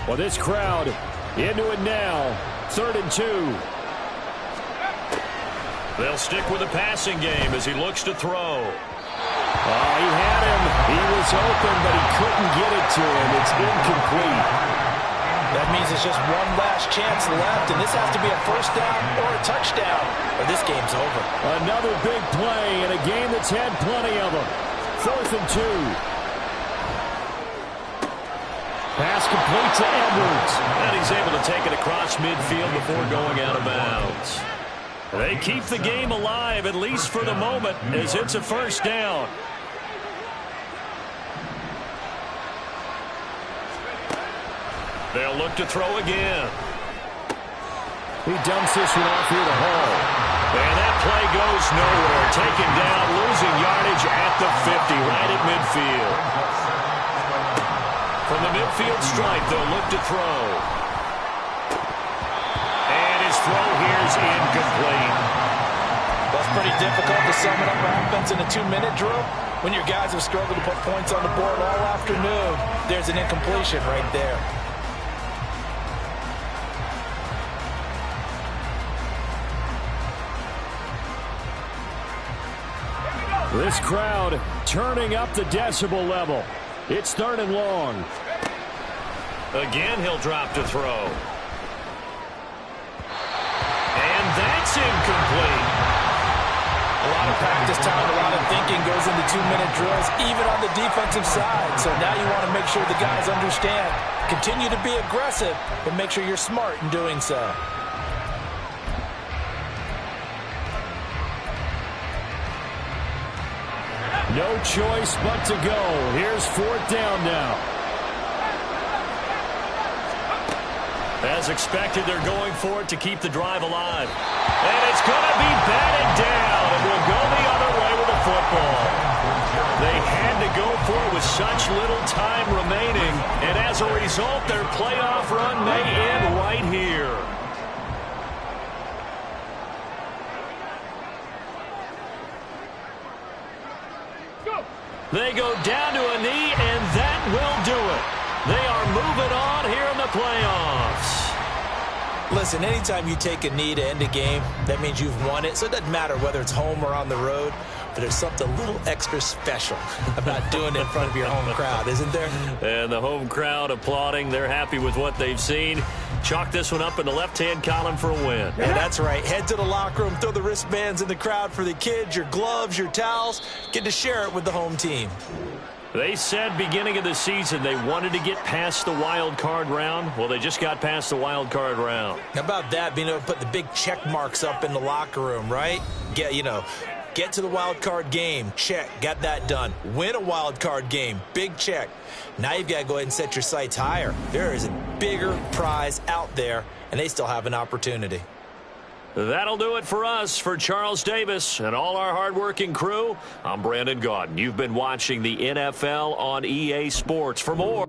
Well, this crowd into it now. 3rd and 2. They'll stick with the passing game as he looks to throw. Oh, he had him. He was open, but he couldn't get it to him. It's incomplete. That means it's just one last chance left, and this has to be a first down or a touchdown, or this game's over. Another big play in a game that's had plenty of them. 4th and 2. Pass complete to Edwards. And he's able to take it across midfield before going out of bounds. They keep the game alive, at least for the moment, as it's a first down. They'll look to throw again. He dumps this one off here to Hall. And that play goes nowhere. Taken down, losing yardage at the 50, right at midfield. From the midfield stripe, they'll look to throw. incomplete. That's pretty difficult to sum it up offense in a 2-minute drill. When your guys have struggled to put points on the board all afternoon, there's an incompletion right there. This crowd turning up the decibel level. It's 3rd and long. Again, he'll drop to throw. And that's incomplete. A lot of practice time, a lot of thinking goes into 2-minute drills, even on the defensive side. So now you want to make sure the guys understand. Continue to be aggressive, but make sure you're smart in doing so. No choice but to go. Here's 4th down now. As expected, they're going for it to keep the drive alive. And it's going to be batted down. It will go the other way with the football. They had to go for it with such little time remaining. And as a result, their playoff run may end right here. They go down to a knee, and that will do it. They are moving on here in the playoffs. Listen, anytime you take a knee to end a game, that means you've won it. So it doesn't matter whether it's home or on the road, but there's something a little extra special about doing it in front of your home crowd, isn't there? And the home crowd applauding. They're happy with what they've seen. Chalk this one up in the left-hand column for a win. Yeah, that's right. Head to the locker room, throw the wristbands in the crowd for the kids, your gloves, your towels. Get to share it with the home team. They said beginning of the season they wanted to get past the wild card round. Well, they just got past the wild card round. How about that, being able to put the big check marks up in the locker room, right? Get to the wild card game. Check. Got that done. Win a wild card game. Big check. Now you've got to go ahead and set your sights higher. There is a bigger prize out there, and they still have an opportunity. That'll do it for us. For Charles Davis and all our hardworking crew, I'm Brandon Gaudin. You've been watching the NFL on EA Sports. For more.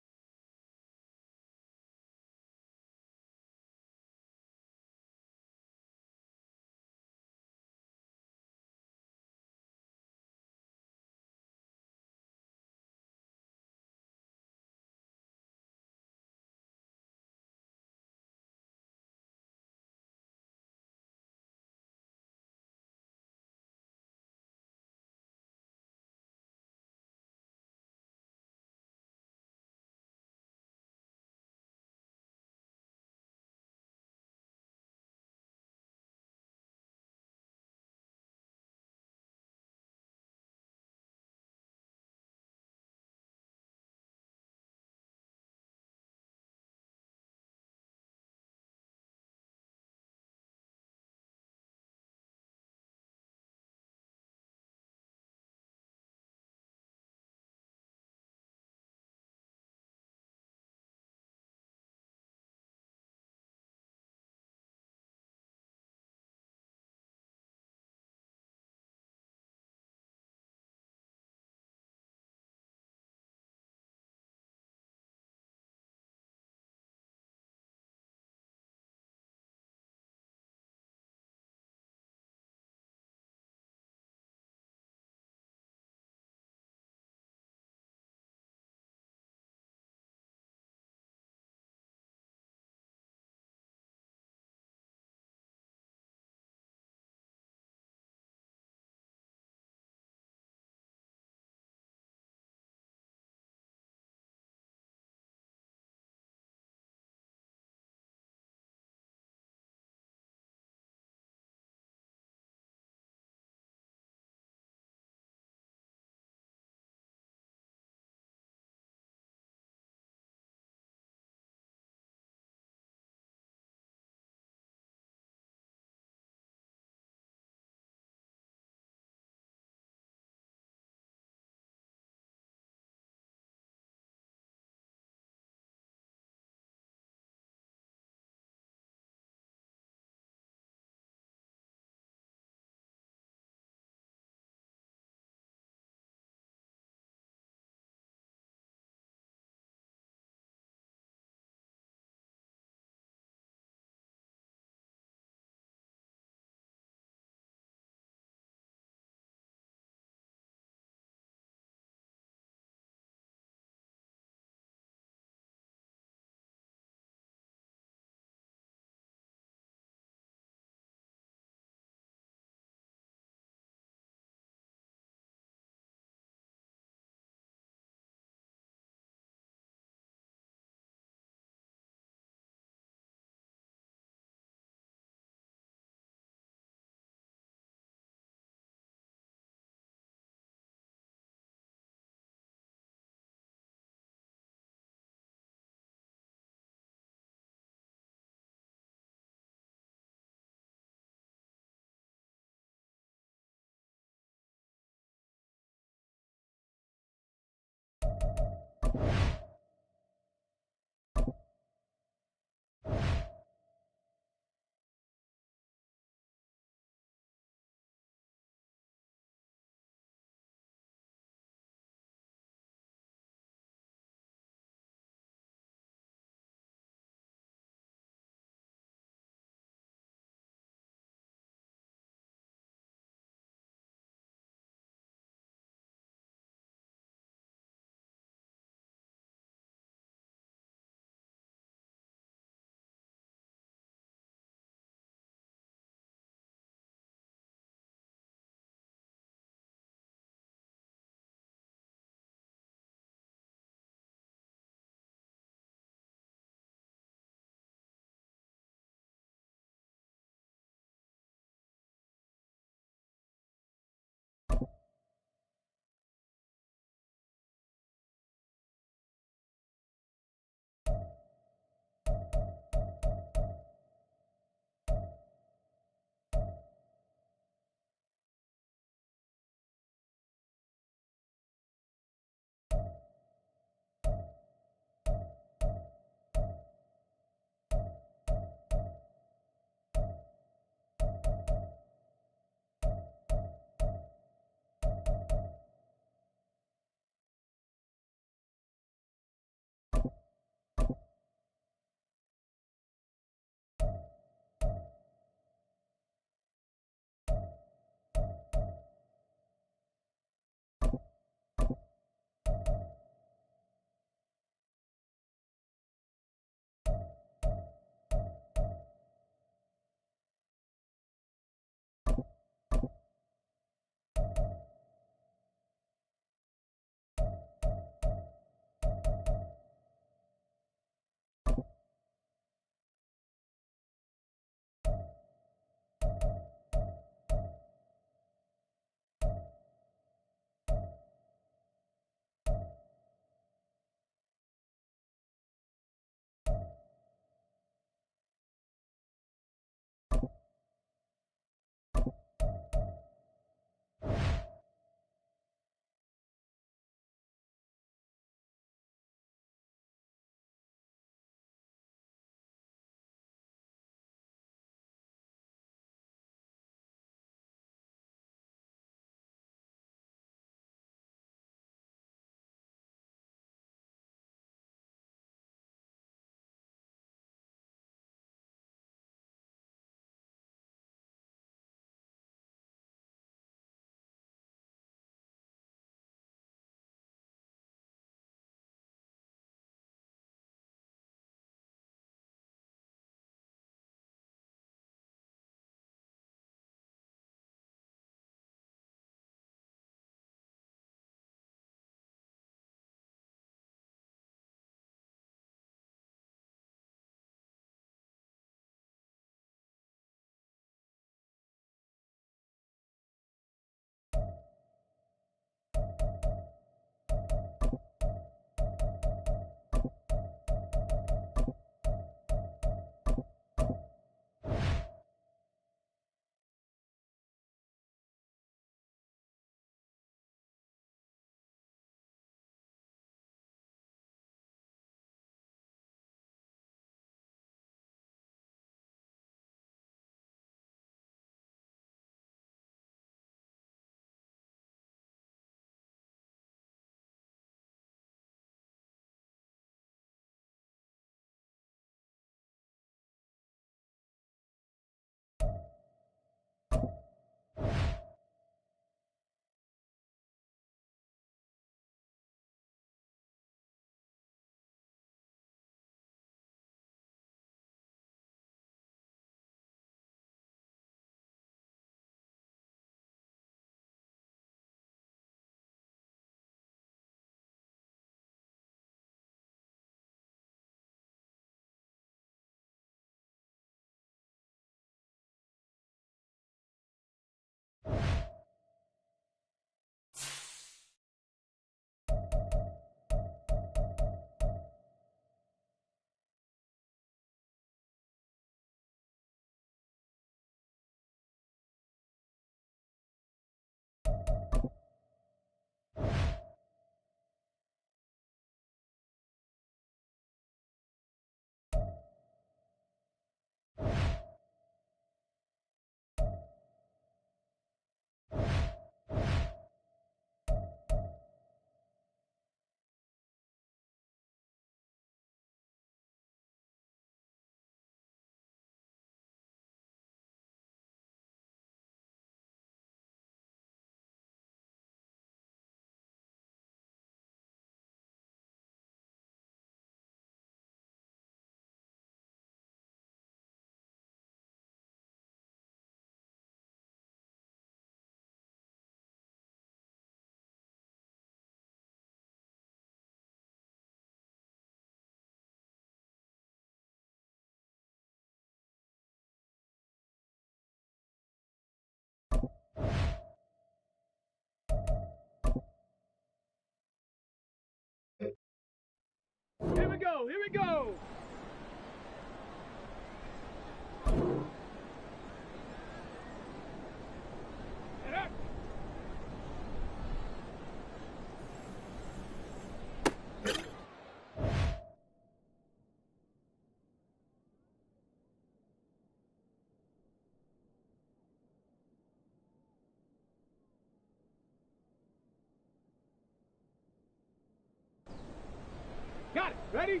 Ready?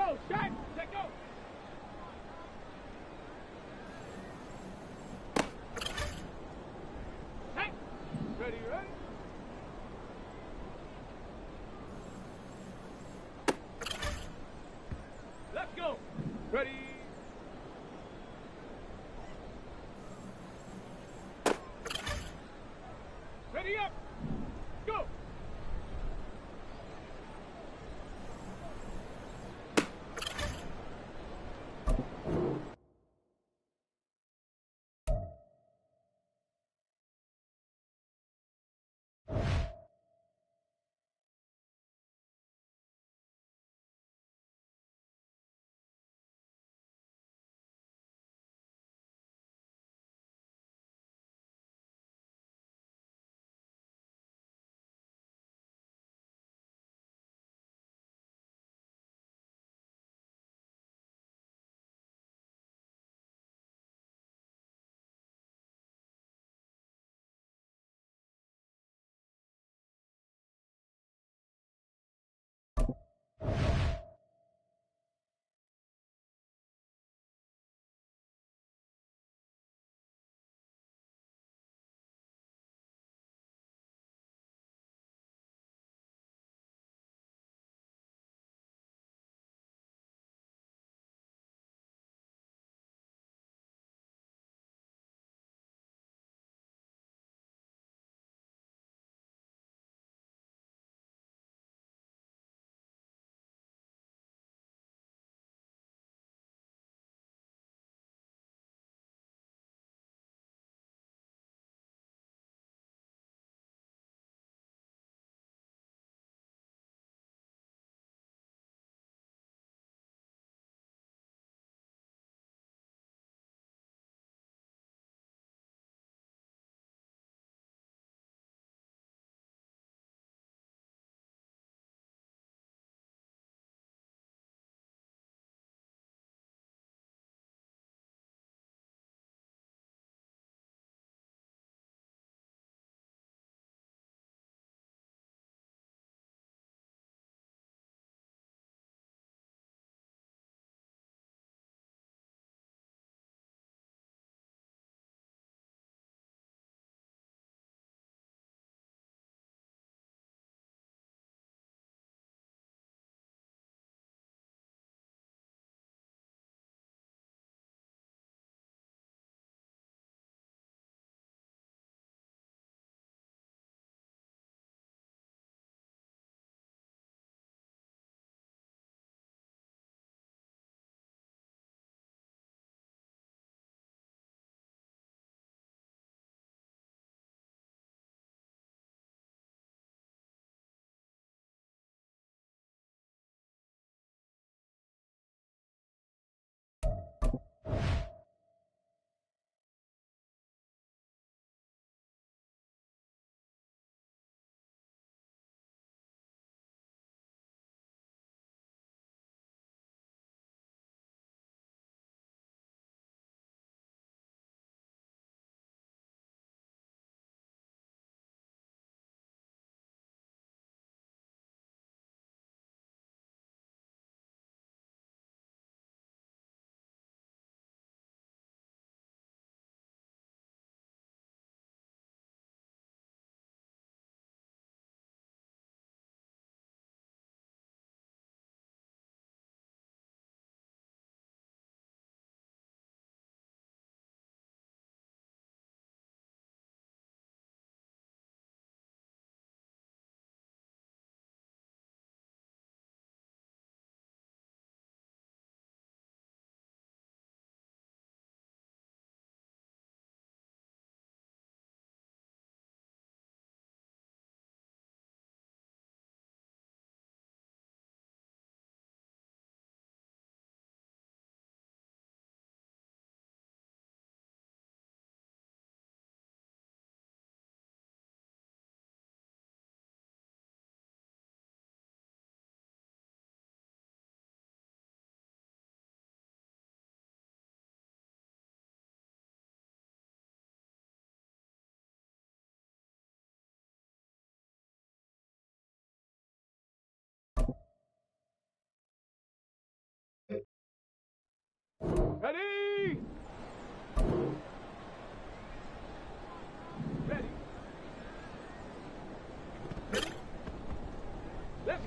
go, check, check, go. Hey, ready, ready. Let's go. Ready. Ready up. Go.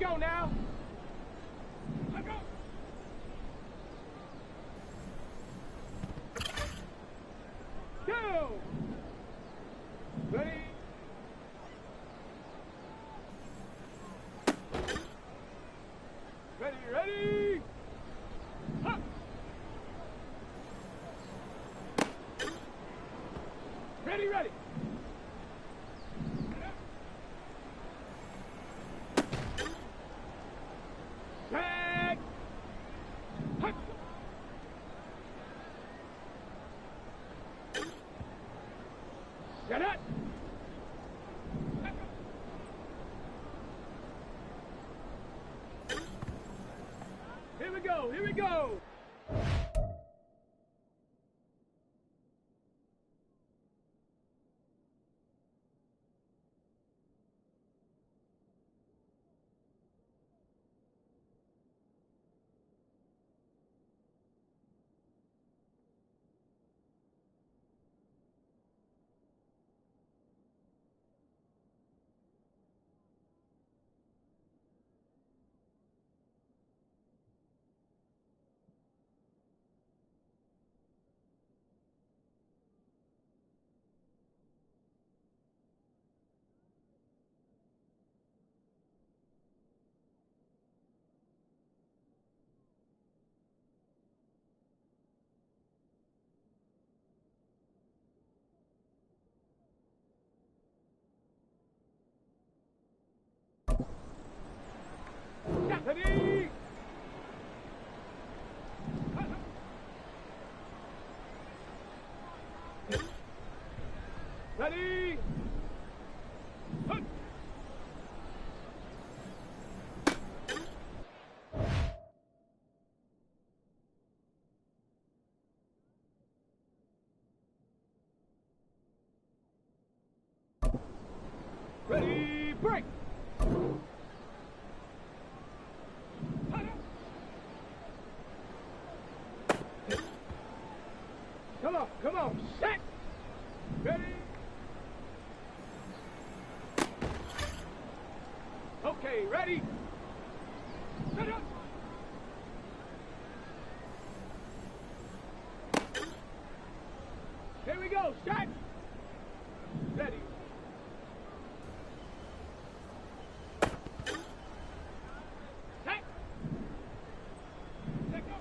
go now. Let's go. Go. Ready. Ready. Huh. Ready. Tag. Huh. Set it. Here we go. Ready. Ready. Ready, break. Come on, set. Ready. Okay, ready. Set up. Here we go, set. Ready. Set. Let go.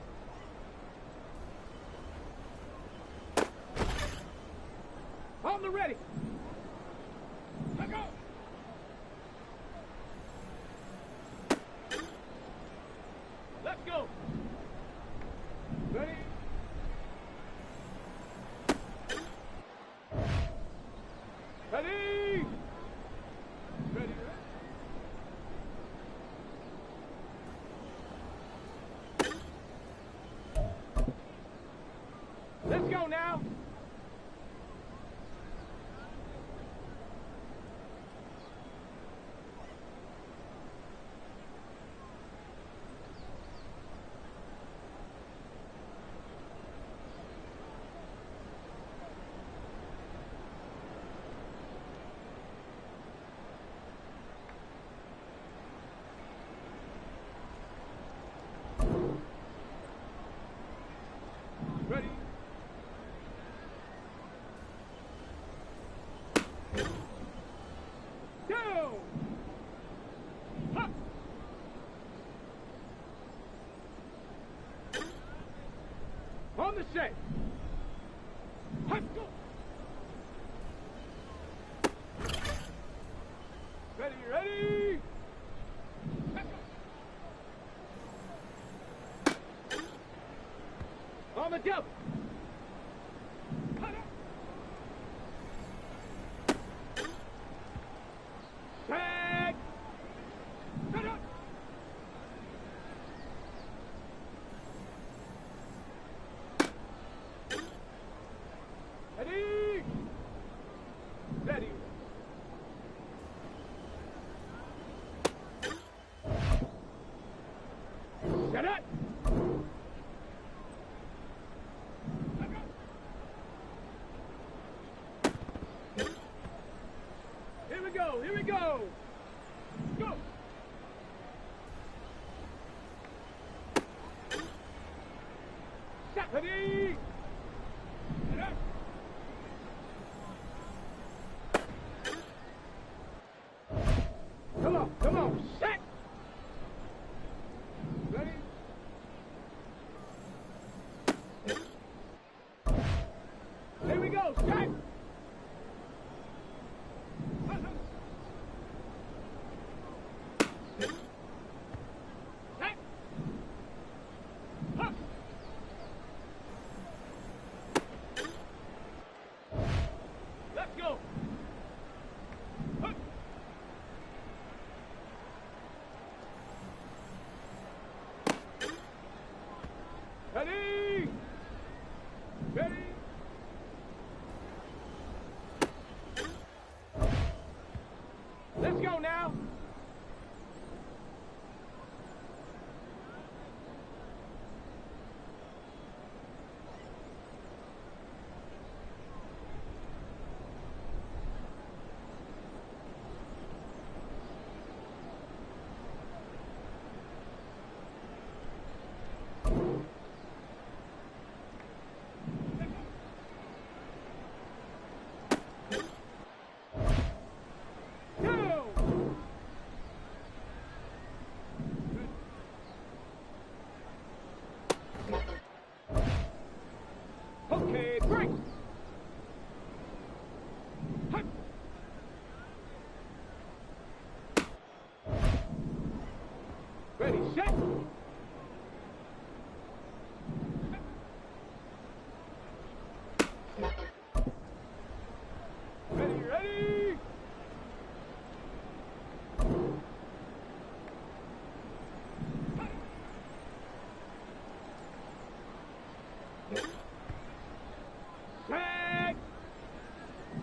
On the ready. Let go. Let's go. Ready. Ready. Ready. Let's go now. Ready? Go! Ha! On the set. Ha! Go! Ready? Ha! On the double. Tag. Set up. Ready. Ready. Set up. Here we go. Go. Ready? Get up. Come on, set. Ready? Here we go, set. Set. Huh. Let's go. Huh. Ready? Ready? Let's go now. Go! Okay, break. Hut. Ready, set. Ready, ready. Set.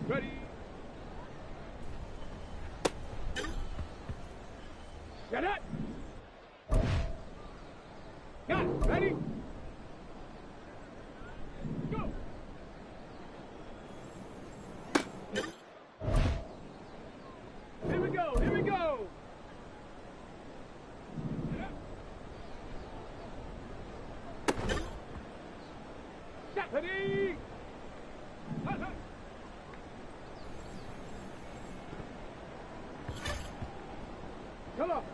Ready. Set up. Got it. Ready. Go. Here we go. Here we go. Set up. Set. Ready. Hut, hut.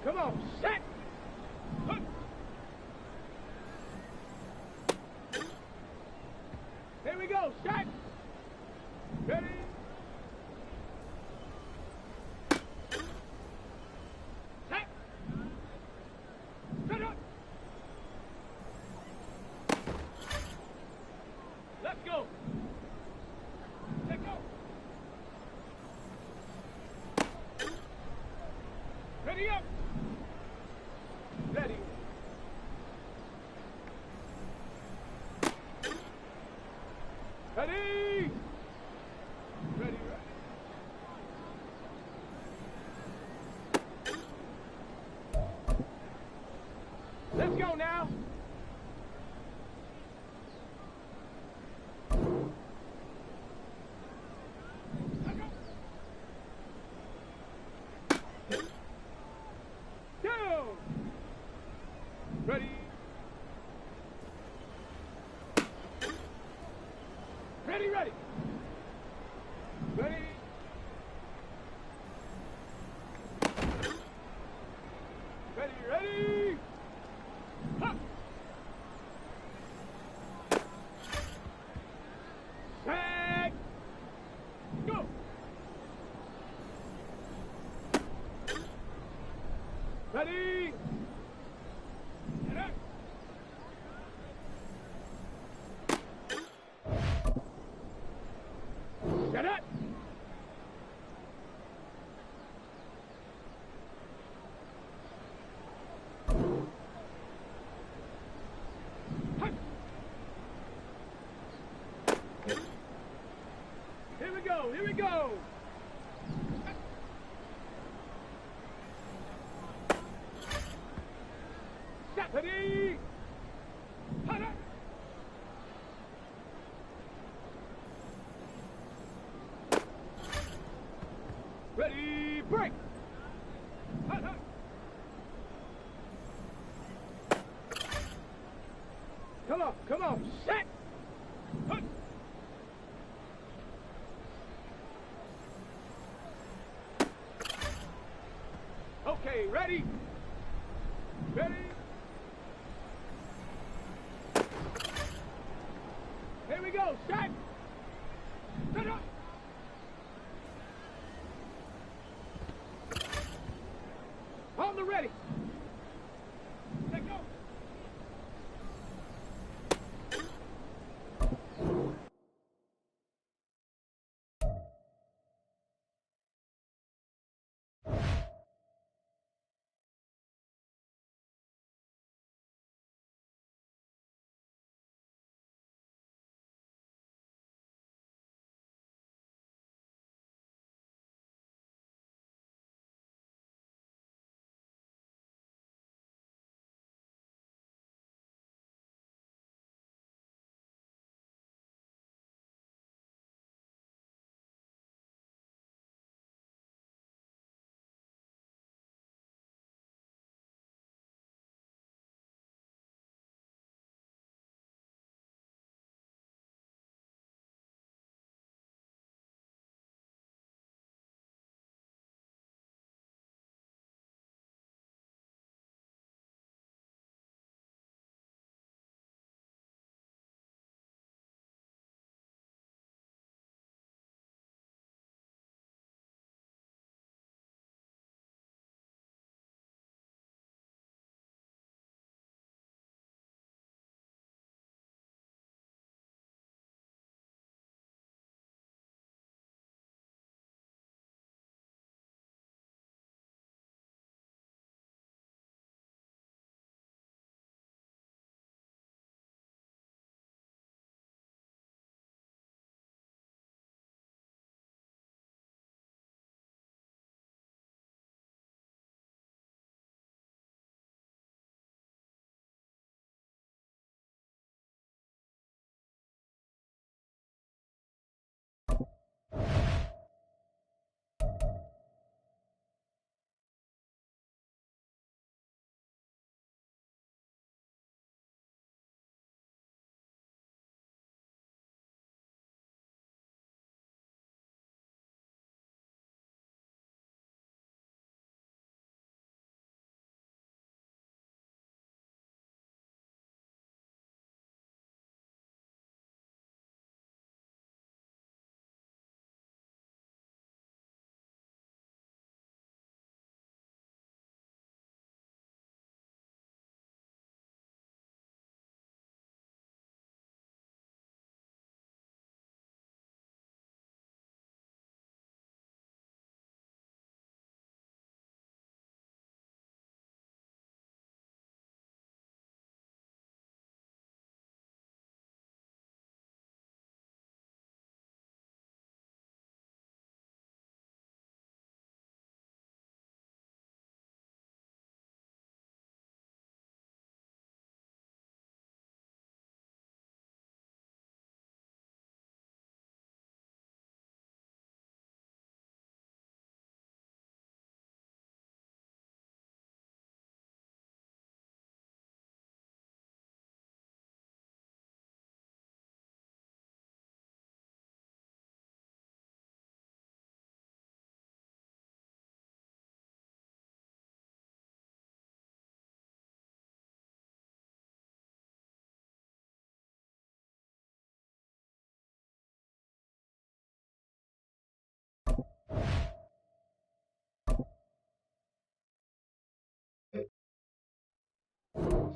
Come on, set! Hut. Here we go, set! Ready? Set! Set up! Let's go! Let's go! Ready up! Ready. Ready! Ready, ready. Let's go now. Let's go. Down. Ready. Ready, ready. Ready. Ready, ready. Huh. Set. Go. Ready. Get up. Set up. Hut. Here we go, here we go. Set. Ready. Hut, hut. Ready, break! Hut, hut. Come on, set! Okay, ready? Ready? Here we go, set! Set up! On the ready! Let go!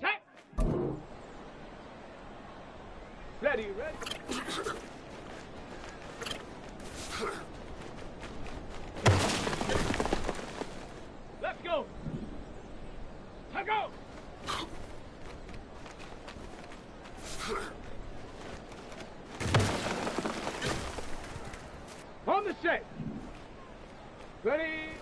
Set! Ready, ready? Let's go! Let's go! On the set! Ready?